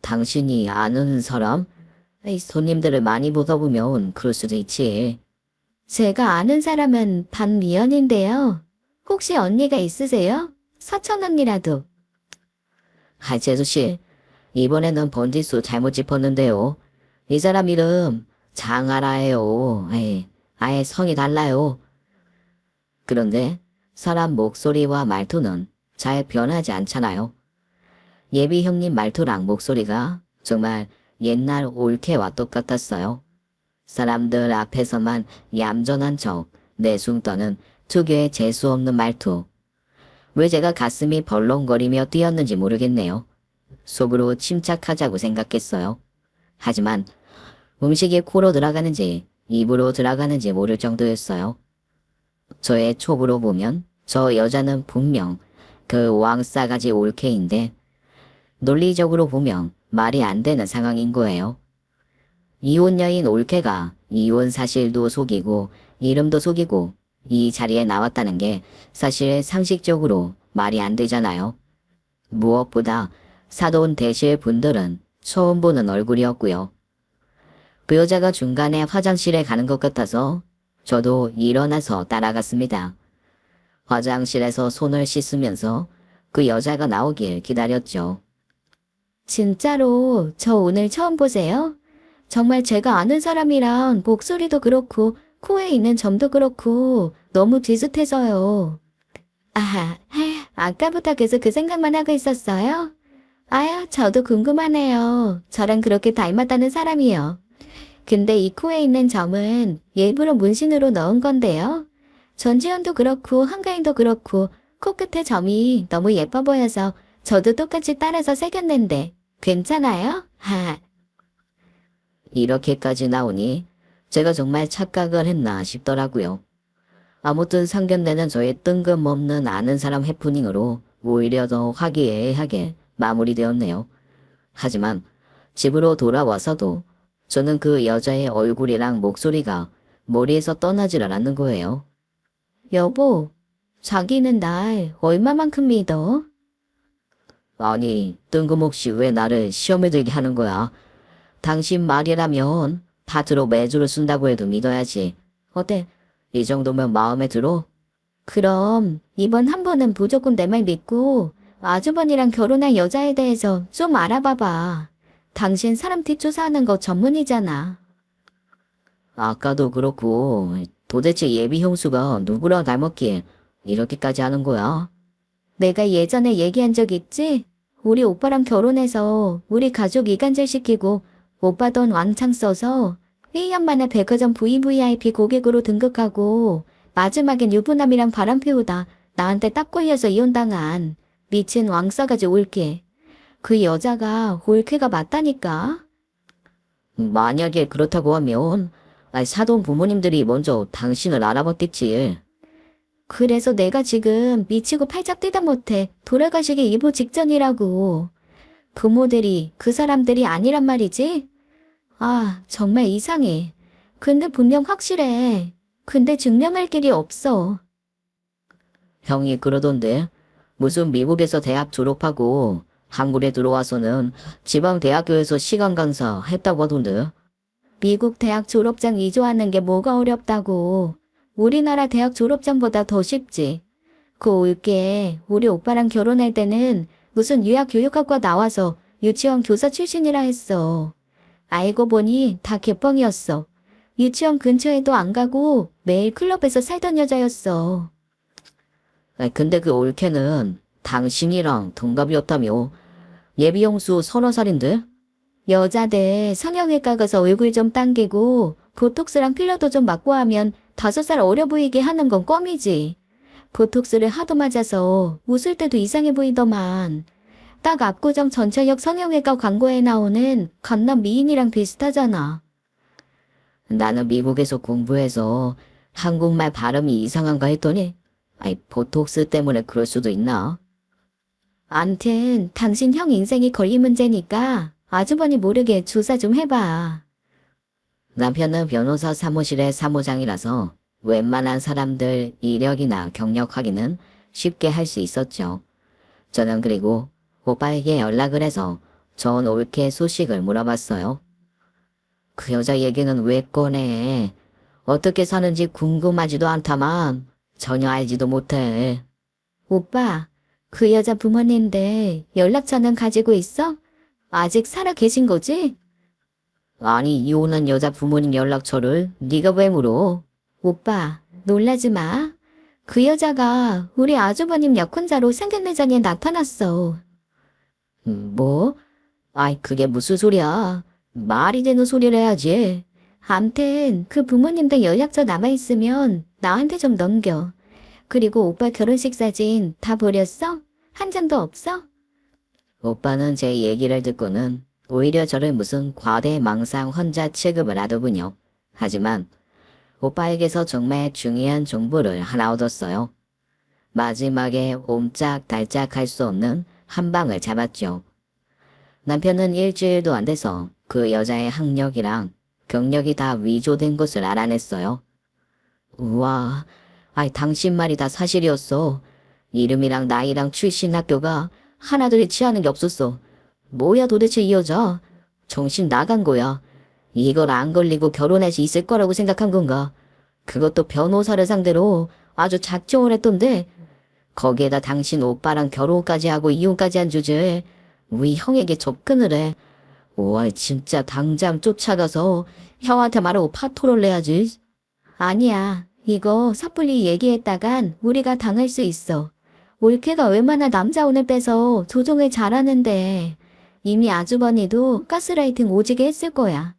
당신이 아는 사람? 손님들을 많이 보다 보면 그럴 수도 있지. 제가 아는 사람은 반미연인데요. 혹시 언니가 있으세요? 사촌 언니라도. 재수씨, 이번에는 번지수 잘못 짚었는데요. 이 사람 이름 장하라예요. 아예 성이 달라요. 그런데 사람 목소리와 말투는 잘 변하지 않잖아요. 예비 형님 말투랑 목소리가 정말 옛날 올케와 똑같았어요. 사람들 앞에서만 얌전한 척 내숭 떠는 특유의 재수없는 말투. 왜 제가 가슴이 벌렁거리며 뛰었는지 모르겠네요. 속으로 침착하자고 생각했어요. 하지만 음식이 코로 들어가는지 입으로 들어가는지 모를 정도였어요. 저의 촉으로 보면 저 여자는 분명 그 왕싸가지 올케인데 논리적으로 보면 말이 안 되는 상황인 거예요. 이혼 여인 올케가 이혼 사실도 속이고 이름도 속이고 이 자리에 나왔다는 게 사실 상식적으로 말이 안 되잖아요. 무엇보다 사돈 되실 분들은 처음 보는 얼굴이었고요. 그 여자가 중간에 화장실에 가는 것 같아서 저도 일어나서 따라갔습니다. 화장실에서 손을 씻으면서 그 여자가 나오길 기다렸죠. 진짜로 저 오늘 처음 보세요? 정말 제가 아는 사람이랑 목소리도 그렇고 코에 있는 점도 그렇고 너무 비슷해서요. 아까부터 계속 그 생각만 하고 있었어요? 아야, 저도 궁금하네요. 저랑 그렇게 닮았다는 사람이요. 근데 이 코에 있는 점은 일부러 문신으로 넣은 건데요. 전지현도 그렇고 한가인도 그렇고 코끝에 점이 너무 예뻐 보여서 저도 똑같이 따라서 새겼는데 괜찮아요? 이렇게까지 나오니 제가 정말 착각을 했나 싶더라고요. 아무튼 상견례는 저의 뜬금없는 아는 사람 해프닝으로 오히려 더 화기애애하게 마무리되었네요. 하지만 집으로 돌아와서도 저는 그 여자의 얼굴이랑 목소리가 머리에서 떠나질 않았는 거예요. 여보, 자기는 날 얼마만큼 믿어? 아니, 뜬금없이 왜 나를 시험에 들게 하는 거야? 당신 말이라면 파트로 매주를 쓴다고 해도 믿어야지. 어때? 이 정도면 마음에 들어? 그럼 이번 한 번은 무조건 내 말 믿고 아주버니랑 결혼할 여자에 대해서 좀 알아봐봐. 당신 사람 뒷조사하는 거 전문이잖아. 아까도 그렇고 도대체 예비 형수가 누구랑 닮았기에 이렇게까지 하는 거야? 내가 예전에 얘기한 적 있지? 우리 오빠랑 결혼해서 우리 가족 이간질 시키고 오빠 돈 왕창 써서 1년 만에 백화점 VVIP 고객으로 등극하고 마지막엔 유부남이랑 바람 피우다 나한테 딱 걸려서 이혼당한 미친 왕싸가지 올케. 그 여자가 올케가 맞다니까? 만약에 그렇다고 하면 사돈 부모님들이 먼저 당신을 알아봤겠지. 그래서 내가 지금 미치고 팔짝 뛰다 못해 돌아가시기 일보 직전이라고. 부모들이 그 사람들이 아니란 말이지? 아, 정말 이상해. 근데 분명 확실해. 근데 증명할 길이 없어. 형이 그러던데 무슨 미국에서 대학 졸업하고 한국에 들어와서는 지방 대학교에서 시간 강사 했다고 하던데. 미국 대학 졸업장 위조하는 게 뭐가 어렵다고. 우리나라 대학 졸업장보다 더 쉽지. 그 올게 우리 오빠랑 결혼할 때는 무슨 유학교육학과 나와서 유치원 교사 출신이라 했어. 알고 보니 다 개뻥이었어. 유치원 근처에도 안 가고 매일 클럽에서 살던 여자였어. 근데 그 올케는 당신이랑 동갑이었다며. 예비 형수 30살인데? 여자들 성형외과 가서 얼굴 좀 당기고 보톡스랑 필러도 좀 맞고 하면 5살 어려 보이게 하는 건 껌이지. 보톡스를 하도 맞아서 웃을 때도 이상해 보이더만. 딱 압구정 전철역 성형외과 광고에 나오는 강남 미인이랑 비슷하잖아. 나는 미국에서 공부해서 한국말 발음이 이상한가 했더니 보톡스 때문에 그럴 수도 있나? 암튼 당신 형 인생이 걸린 문제니까 아주버니 모르게 조사 좀 해봐. 남편은 변호사 사무실의 사무장이라서 웬만한 사람들 이력이나 경력 확인은 쉽게 할 수 있었죠. 저는 그리고 오빠에게 연락을 해서 전 올케 소식을 물어봤어요. 그 여자 얘기는 왜 꺼내? 어떻게 사는지 궁금하지도 않다만 전혀 알지도 못해. 오빠, 그 여자 부모님들 연락처는 가지고 있어? 아직 살아 계신 거지? 아니, 이혼한 여자 부모님 연락처를 네가 왜 물어? 오빠, 놀라지 마. 그 여자가 우리 아주버님 약혼자로 상견례장에 나타났어. 뭐? 그게 무슨 소리야? 말이 되는 소리를 해야지. 암튼 그 부모님들 연락처 남아있으면 나한테 좀 넘겨. 그리고 오빠 결혼식 사진 다 버렸어? 한 장도 없어? 오빠는 제 얘기를 듣고는 오히려 저를 무슨 과대망상 환자 취급을 하더군요. 하지만 오빠에게서 정말 중요한 정보를 하나 얻었어요. 마지막에 옴짝달짝 할 수 없는 한 방을 잡았죠. 남편은 일주일도 안 돼서 그 여자의 학력이랑 경력이 다 위조된 것을 알아냈어요. 우와, 당신 말이 다 사실이었어. 이름이랑 나이랑 출신 학교가 하나도 일치하는 게 없었어. 뭐야 도대체 이 여자? 정신 나간 거야. 이걸 안 걸리고 결혼할 수 있을 거라고 생각한 건가? 그것도 변호사를 상대로 아주 작정을 했던데 거기에다 당신 오빠랑 결혼까지 하고 이혼까지 한 주제에 우리 형에게 접근을 해. 와, 진짜 당장 쫓아가서 형한테 말하고 파토를 내야지. 아니야. 이거 섣불리 얘기했다간 우리가 당할 수 있어. 올케가 얼마나 남자 오늘 빼서 조종을 잘하는데 이미 아주버니도 가스라이팅 오지게 했을 거야.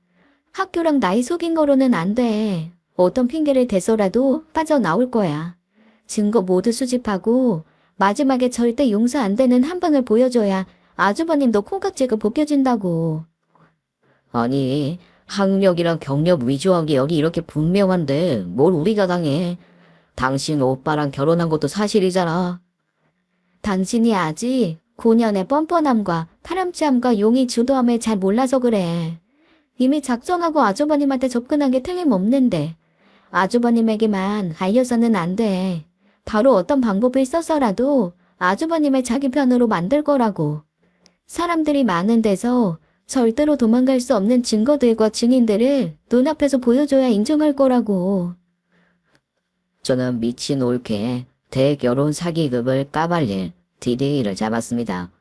학교랑 나이 속인 거로는 안 돼. 어떤 핑계를 대서라도 빠져나올 거야. 증거 모두 수집하고 마지막에 절대 용서 안 되는 한 방을 보여줘야 아주버님도 콩깍지가 벗겨진다고. 아니, 학력이랑 경력 위조한 게 여기 이렇게 분명한데 뭘 우리가 당해. 당신 오빠랑 결혼한 것도 사실이잖아. 당신이 아직 고년의 뻔뻔함과 파렴치함과 용의 주도함을 잘 몰라서 그래. 이미 작정하고 아주버님한테 접근한 게 틀림없는데 아주버님에게만 알려서는 안 돼. 바로 어떤 방법을 써서라도 아주버님을 자기 편으로 만들 거라고. 사람들이 많은 데서 절대로 도망갈 수 없는 증거들과 증인들을 눈앞에서 보여줘야 인정할 거라고. 저는 미친 올케 대결혼 사기극을 까발릴 DD를 잡았습니다.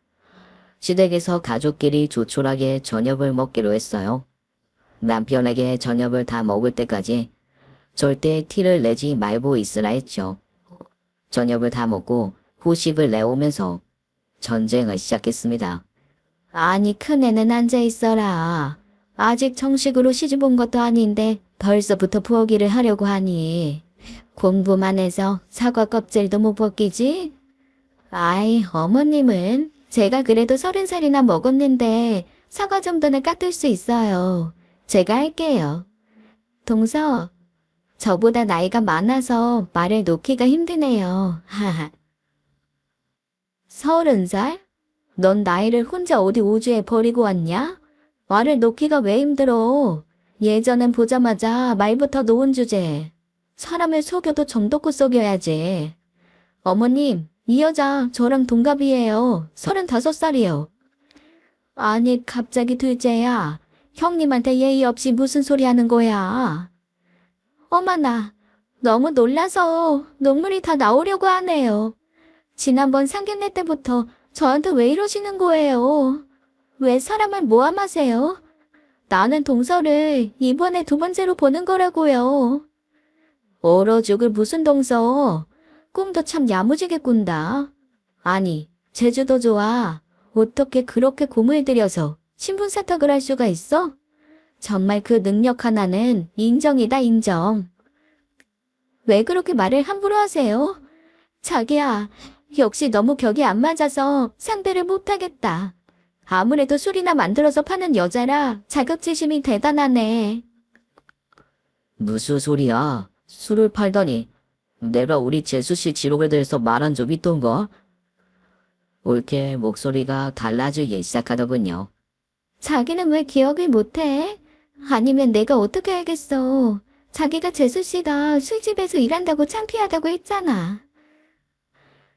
시댁에서 가족끼리 조촐하게 저녁을 먹기로 했어요. 남편에게 저녁을 다 먹을 때까지 절대 티를 내지 말고 있으라 했죠. 저녁을 다 먹고 후식을 내오면서 전쟁을 시작했습니다. 아니 큰애는 앉아있어라. 아직 정식으로 시집온 것도 아닌데 벌써부터 부엌일을 하려고 하니. 공부만 해서 사과 껍질도 못 벗기지? 아이 어머님은 제가 그래도 30살이나 먹었는데 사과 정도는 깎을 수 있어요. 제가 할게요. 동서, 저보다 나이가 많아서 말을 놓기가 힘드네요. 하하. 30살? 넌 나이를 혼자 어디 우주에 버리고 왔냐? 말을 놓기가 왜 힘들어? 예전엔 보자마자 말부터 놓은 주제. 사람을 속여도 정도껏 속여야지. 어머님, 이 여자 저랑 동갑이에요. 35살이요. 아니 갑자기 둘째야. 형님한테 예의 없이 무슨 소리 하는 거야? 어머나, 너무 놀라서 눈물이 다 나오려고 하네요. 지난번 상견례 때부터 저한테 왜 이러시는 거예요? 왜 사람을 모함하세요? 나는 동서를 이번에 두 번째로 보는 거라고요. 얼어 죽을 무슨 동서. 꿈도 참 야무지게 꾼다. 아니, 제주도 좋아. 어떻게 그렇게 공을 들여서 신분 세탁을 할 수가 있어? 정말 그 능력 하나는 인정이다, 인정. 왜 그렇게 말을 함부로 하세요? 자기야, 역시 너무 격이 안 맞아서 상대를 못하겠다. 아무래도 술이나 만들어서 파는 여자라 자격지심이 대단하네. 무슨 소리야? 술을 팔더니 내가 우리 재수씨 지록에 대해서 말한 적이 있던가? 올케 목소리가 달라지기 시작하더군요. 자기는 왜 기억을 못해? 아니면 내가 어떻게 알겠어. 자기가 재수씨가 술집에서 일한다고 창피하다고 했잖아.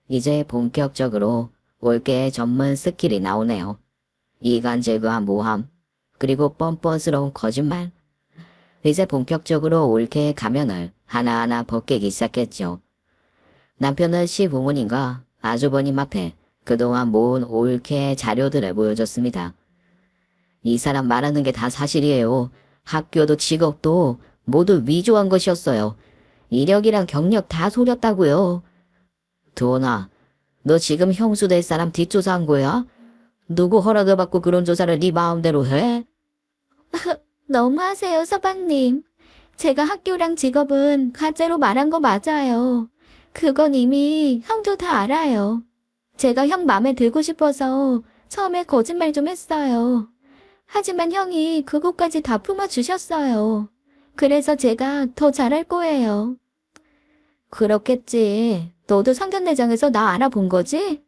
이제 본격적으로 올케의 전문 스킬이 나오네요. 이간질과 모함, 그리고 뻔뻔스러운 거짓말. 이제 본격적으로 올케의 가면을 하나하나 벗기기 시작했죠. 남편은 시부모님과 아주버님 앞에 그동안 모은 올케의 자료들을 보여줬습니다. 이 사람 말하는 게 다 사실이에요. 학교도 직업도 모두 위조한 것이었어요. 이력이랑 경력 다 속였다고요. 도원아, 너 지금 형수 될 사람 뒷조사한 거야? 누구 허락을 받고 그런 조사를 네 마음대로 해? 너무하세요, 서방님. 제가 학교랑 직업은 가짜로 말한 거 맞아요. 그건 이미 형도 다 알아요. 제가 형 맘에 들고 싶어서 처음에 거짓말 좀 했어요. 하지만 형이 그것까지 다 품어주셨어요. 그래서 제가 더 잘할 거예요. 그렇겠지. 너도 상견례장에서 나 알아본 거지?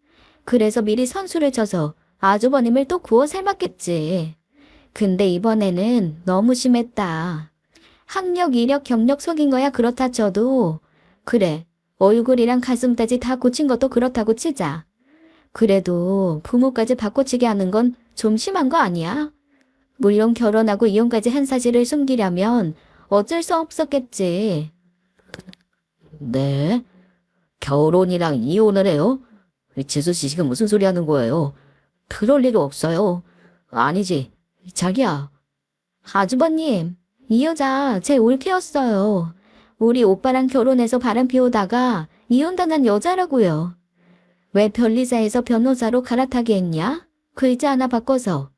그래서 미리 선수를 쳐서 아주버님을 또 구워 삶았겠지. 근데 이번에는 너무 심했다. 학력, 이력, 경력 속인 거야 그렇다 쳐도 그래, 얼굴이랑 가슴까지 다 고친 것도 그렇다고 치자. 그래도 부모까지 바꿔치기 하는 건 좀 심한 거 아니야? 물론 결혼하고 이혼까지 한 사실을 숨기려면 어쩔 수 없었겠지. 네? 결혼이랑 이혼을 해요? 지수 씨 지금 무슨 소리 하는 거예요? 그럴 일 없어요. 아니지. 자기야. 아주버님, 이 여자 제 올케였어요. 우리 오빠랑 결혼해서 바람 피우다가 이혼당한 여자라고요. 왜 변리사에서 변호사로 갈아타게 했냐? 글자 하나 바꿔서.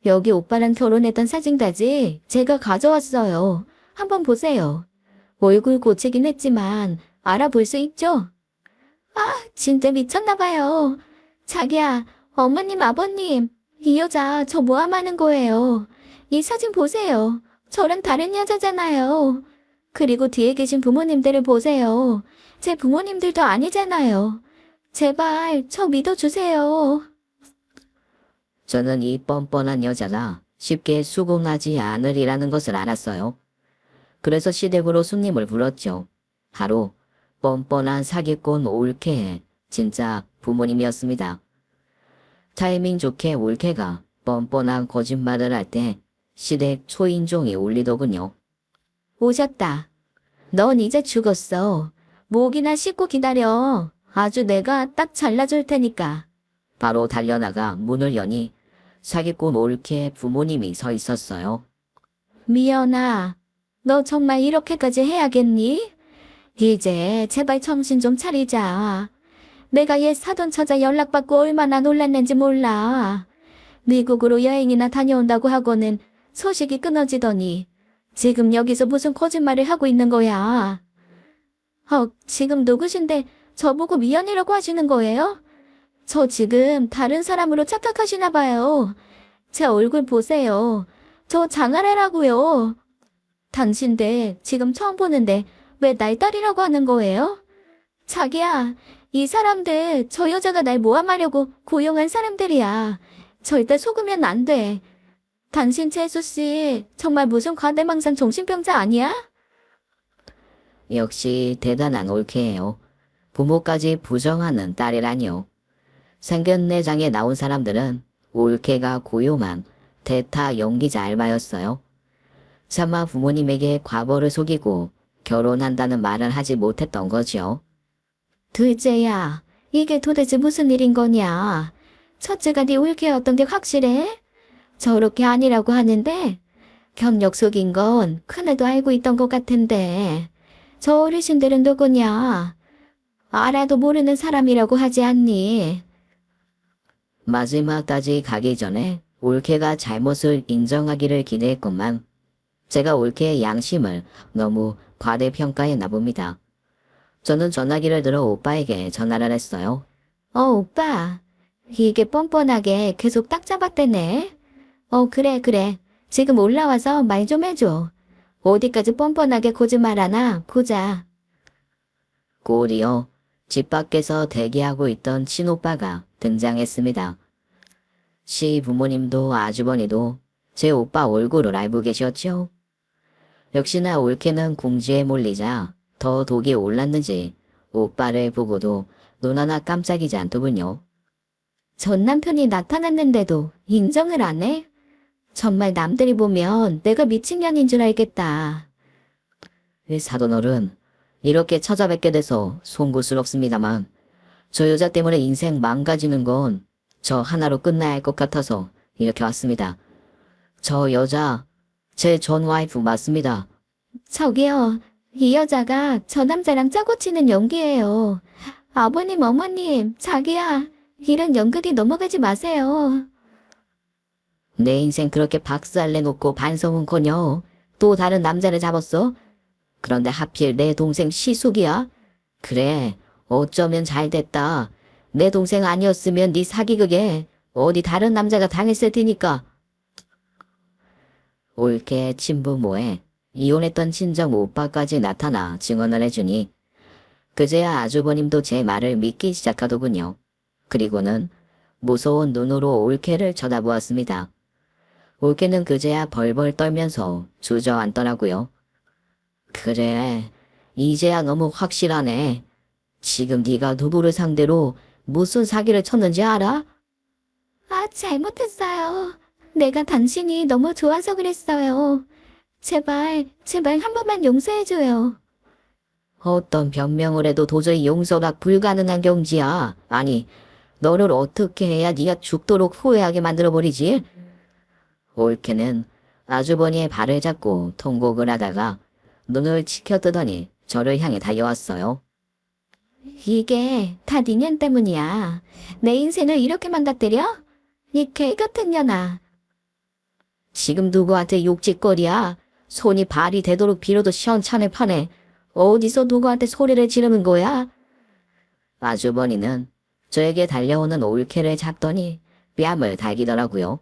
여기 오빠랑 결혼했던 사진까지 제가 가져왔어요. 한번 보세요. 얼굴 고치긴 했지만 알아볼 수 있죠? 아, 진짜 미쳤나봐요. 자기야, 어머님, 아버님, 이 여자 저 모함하는 거예요. 이 사진 보세요. 저랑 다른 여자잖아요. 그리고 뒤에 계신 부모님들을 보세요. 제 부모님들도 아니잖아요. 제발 저 믿어주세요. 저는 이 뻔뻔한 여자가 쉽게 수긍하지 않으리라는 것을 알았어요. 그래서 시댁으로 손님을 불렀죠. 바로 뻔뻔한 사기꾼 올케의 진짜 부모님이었습니다. 타이밍 좋게 올케가 뻔뻔한 거짓말을 할 때 시댁 초인종이 울리더군요. 오셨다. 넌 이제 죽었어. 목이나 씻고 기다려. 아주 내가 딱 잘라줄 테니까. 바로 달려나가 문을 여니 사기꾼 올케의 부모님이 서 있었어요. 미연아, 너 정말 이렇게까지 해야겠니? 이제 제발 정신 좀 차리자. 내가 옛 사돈 처자 연락받고 얼마나 놀랐는지 몰라. 미국으로 여행이나 다녀온다고 하고는 소식이 끊어지더니 지금 여기서 무슨 거짓말을 하고 있는 거야. 지금 누구신데 저보고 미연이라고 하시는 거예요? 저 지금 다른 사람으로 착각하시나 봐요. 제 얼굴 보세요. 저 장아래라고요. 당신들 지금 처음 보는데 왜 날 딸이라고 하는 거예요? 자기야, 이 사람들 저 여자가 날 모함하려고 고용한 사람들이야. 절대 속으면 안 돼. 당신 재수 씨 정말 무슨 과대망상 정신병자 아니야? 역시 대단한 올케예요. 부모까지 부정하는 딸이라니요. 상견례장에 나온 사람들은 올케가 고용한 대타 연기자 알바였어요. 차마 부모님에게 과거를 속이고 결혼한다는 말을 하지 못했던 거지요. 둘째야, 이게 도대체 무슨 일인 거냐? 첫째가 네 올케였던 게 확실해? 저렇게 아니라고 하는데 경력 속인 건 큰애도 알고 있던 것 같은데 저 어르신들은 누구냐? 알아도 모르는 사람이라고 하지 않니? 마지막까지 가기 전에 올케가 잘못을 인정하기를 기대했건만 제가 올케의 양심을 너무 과대평가했나 봅니다. 저는 전화기를 들어 오빠에게 전화를 했어요. 오빠. 이게 뻔뻔하게 계속 딱 잡았대네. 그래. 지금 올라와서 말 좀 해줘. 어디까지 뻔뻔하게 거짓말하나 보자. 곧이어 집 밖에서 대기하고 있던 친오빠가 등장했습니다. 시부모님도 아주버니도 제 오빠 얼굴을 알고 계셨죠? 역시나 올케는 궁지에 몰리자 더 독이 올랐는지 오빠를 보고도 눈 하나 깜짝이지 않더군요. 전 남편이 나타났는데도 인정을 안 해? 정말 남들이 보면 내가 미친년인 줄 알겠다. 사돈어른, 이렇게 찾아뵙게 돼서 송구스럽습니다만 저 여자 때문에 인생 망가지는 건 저 하나로 끝나야 할 것 같아서 이렇게 왔습니다. 저 여자 제 전 와이프 맞습니다. 저기요, 이 여자가 저 남자랑 짜고 치는 연기예요. 아버님, 어머님, 자기야, 이런 연극이 넘어가지 마세요. 내 인생 그렇게 박살내놓고 반성은커녕 또 다른 남자를 잡았어? 그런데 하필 내 동생 시숙이야? 그래, 어쩌면 잘됐다. 내 동생 아니었으면 네 사기극에 어디 다른 남자가 당했을 테니까. 올케 친부모에 이혼했던 친정 오빠까지 나타나 증언을 해주니 그제야 아주버님도 제 말을 믿기 시작하더군요. 그리고는 무서운 눈으로 올케를 쳐다보았습니다. 올케는 그제야 벌벌 떨면서 주저앉더라고요. 그래, 이제야 너무 확실하네. 지금 네가 누구를 상대로 무슨 사기를 쳤는지 알아? 잘못했어요. 내가 당신이 너무 좋아서 그랬어요. 제발 한 번만 용서해줘요. 어떤 변명을 해도 도저히 용서가 불가능한 경지야. 아니, 너를 어떻게 해야 네가 죽도록 후회하게 만들어버리지? 올케는 아주버니의 발을 잡고 통곡을 하다가 눈을 치켜뜨더니 저를 향해 달려왔어요. 이게 다 니년 때문이야. 내 인생을 이렇게 망가뜨려? 니 개 같은 년아. 지금 누구한테 욕짓거리야? 손이 발이 되도록 빌어도 시원찮을 판에 어디서 누구한테 소리를 지르는 거야? 아주버니는 저에게 달려오는 올케를 잡더니 뺨을 달기더라고요.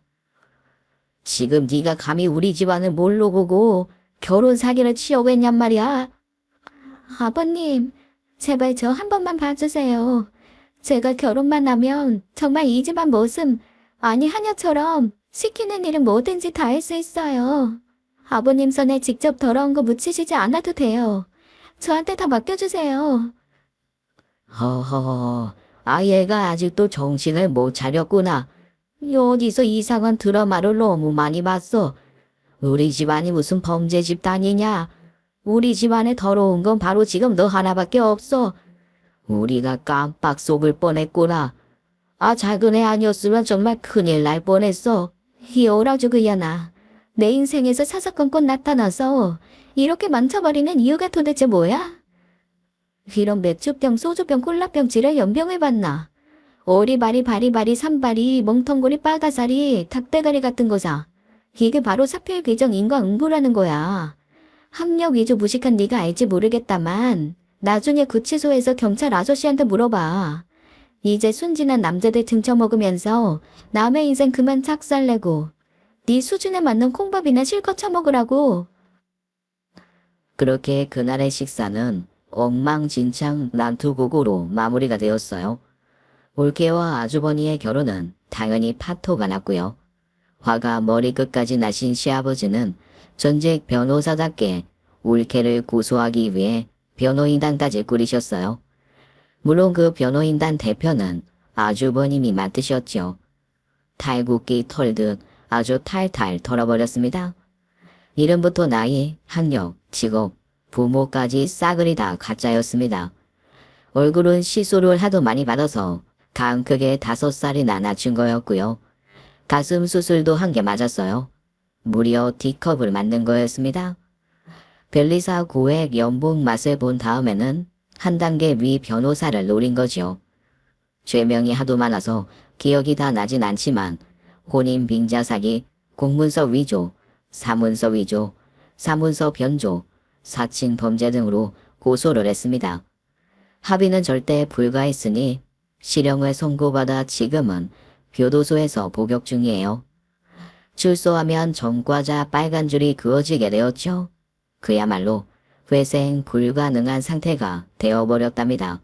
지금 네가 감히 우리 집안을 뭘로 보고 결혼 사기를 치려고 했냔 말이야. 아버님, 제발 저 한 번만 봐주세요. 제가 결혼만 하면 정말 이 집안 모습, 아니 하녀처럼 시키는 일은 뭐든지 다 할 수 있어요. 아버님 손에 직접 더러운 거 묻히시지 않아도 돼요. 저한테 다 맡겨주세요. 허허, 아얘가 아직도 정신을 못 차렸구나. 어디서 이상한 드라마를 너무 많이 봤어. 우리 집안이 무슨 범죄 집단이냐? 우리 집안에 더러운 건 바로 지금 너 하나밖에 없어. 우리가 깜빡 속을 뻔했구나. 아, 작은 애 아니었으면 정말 큰일 날 뻔했어. 이 오라죽이야나. 내 인생에서 사사건건 나타나서 이렇게 망쳐버리는 이유가 도대체 뭐야? 이런 맥주병, 소주병, 콜라병, 지랄 연병해봤나? 오리발이, 바리바리, 산발이, 멍텅구리, 빠가사리, 닭대가리 같은 거자. 이게 바로 사필 규정 인과응보라는 거야. 학력 위주 무식한 네가 알지 모르겠다만 나중에 구치소에서 경찰 아저씨한테 물어봐. 이제 순진한 남자들 등쳐먹으면서 남의 인생 그만 착살내고 네 수준에 맞는 콩밥이나 실컷 처먹으라고. 그렇게 그날의 식사는 엉망진창 난투극으로 마무리가 되었어요. 올케와 아주버니의 결혼은 당연히 파토가 났고요. 화가 머리끝까지 나신 시아버지는 전직 변호사답게 올케를 고소하기 위해 변호인단까지 꾸리셨어요. 물론 그 변호인단 대표는 아주버님이 맡으셨죠. 탈국기 털듯 아주 탈탈 털어버렸습니다. 이름부터 나이, 학력, 직업, 부모까지 싸그리 다 가짜였습니다. 얼굴은 시술을 하도 많이 받아서 간 크게 5살이나 낮춘 거였고요. 가슴 수술도 한 개 맞았어요. 무려 D컵을 맞는 거였습니다. 변리사 고액 연봉 맛을 본 다음에는 한 단계 위 변호사를 노린 거죠. 죄명이 하도 많아서 기억이 다 나진 않지만 혼인 빙자 사기, 공문서 위조, 사문서 위조, 사문서 변조, 사칭 범죄 등으로 고소를 했습니다. 합의는 절대 불가했으니 실형을 선고받아 지금은 교도소에서 복역 중이에요. 출소하면 전과자 빨간 줄이 그어지게 되었죠. 그야말로 회생 불가능한 상태가 되어버렸답니다.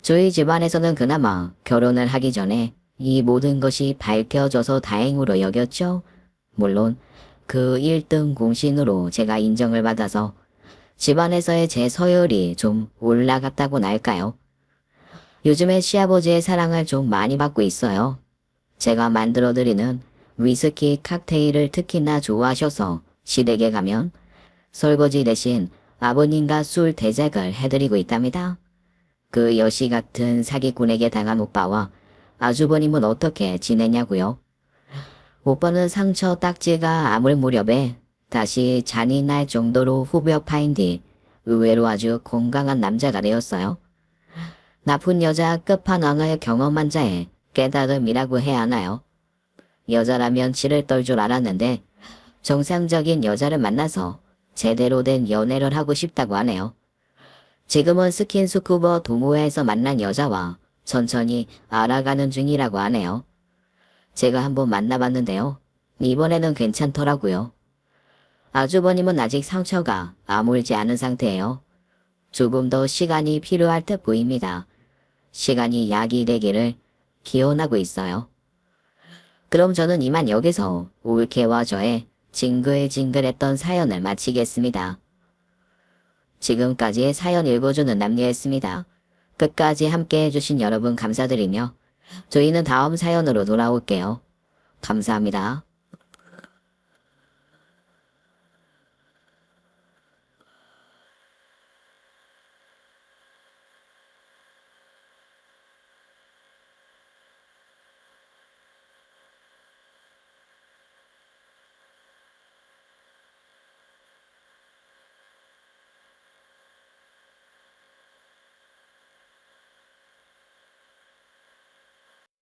저희 집안에서는 그나마 결혼을 하기 전에 이 모든 것이 밝혀져서 다행으로 여겼죠. 물론 그 1등 공신으로 제가 인정을 받아서 집안에서의 제 서열이 좀 올라갔다고나 할까요? 요즘에 시아버지의 사랑을 좀 많이 받고 있어요. 제가 만들어드리는 위스키 칵테일을 특히나 좋아하셔서 시댁에 가면 설거지 대신 아버님과 술 대접을 해드리고 있답니다. 그 여시 같은 사기꾼에게 당한 오빠와 아주버님은 어떻게 지내냐고요? 오빠는 상처 딱지가 아물 무렵에 다시 잔인할 정도로 후벼 파인 뒤 의외로 아주 건강한 남자가 되었어요. 나쁜 여자 끝판왕을 경험한 자의 깨달음이라고 해야 하나요? 여자라면 치를 떨 줄 알았는데 정상적인 여자를 만나서 제대로 된 연애를 하고 싶다고 하네요. 지금은 스킨스쿠버 동호회에서 만난 여자와 천천히 알아가는 중이라고 하네요. 제가 한번 만나봤는데요. 이번에는 괜찮더라고요. 아주버님은 아직 상처가 아물지 않은 상태예요. 조금 더 시간이 필요할 듯 보입니다. 시간이 약이 되기를 기원하고 있어요. 그럼 저는 이만 여기서 올케와 저의 징글징글했던 사연을 마치겠습니다. 지금까지의 사연 읽어주는 남녀였습니다. 끝까지 함께 해주신 여러분 감사드리며 저희는 다음 사연으로 돌아올게요. 감사합니다.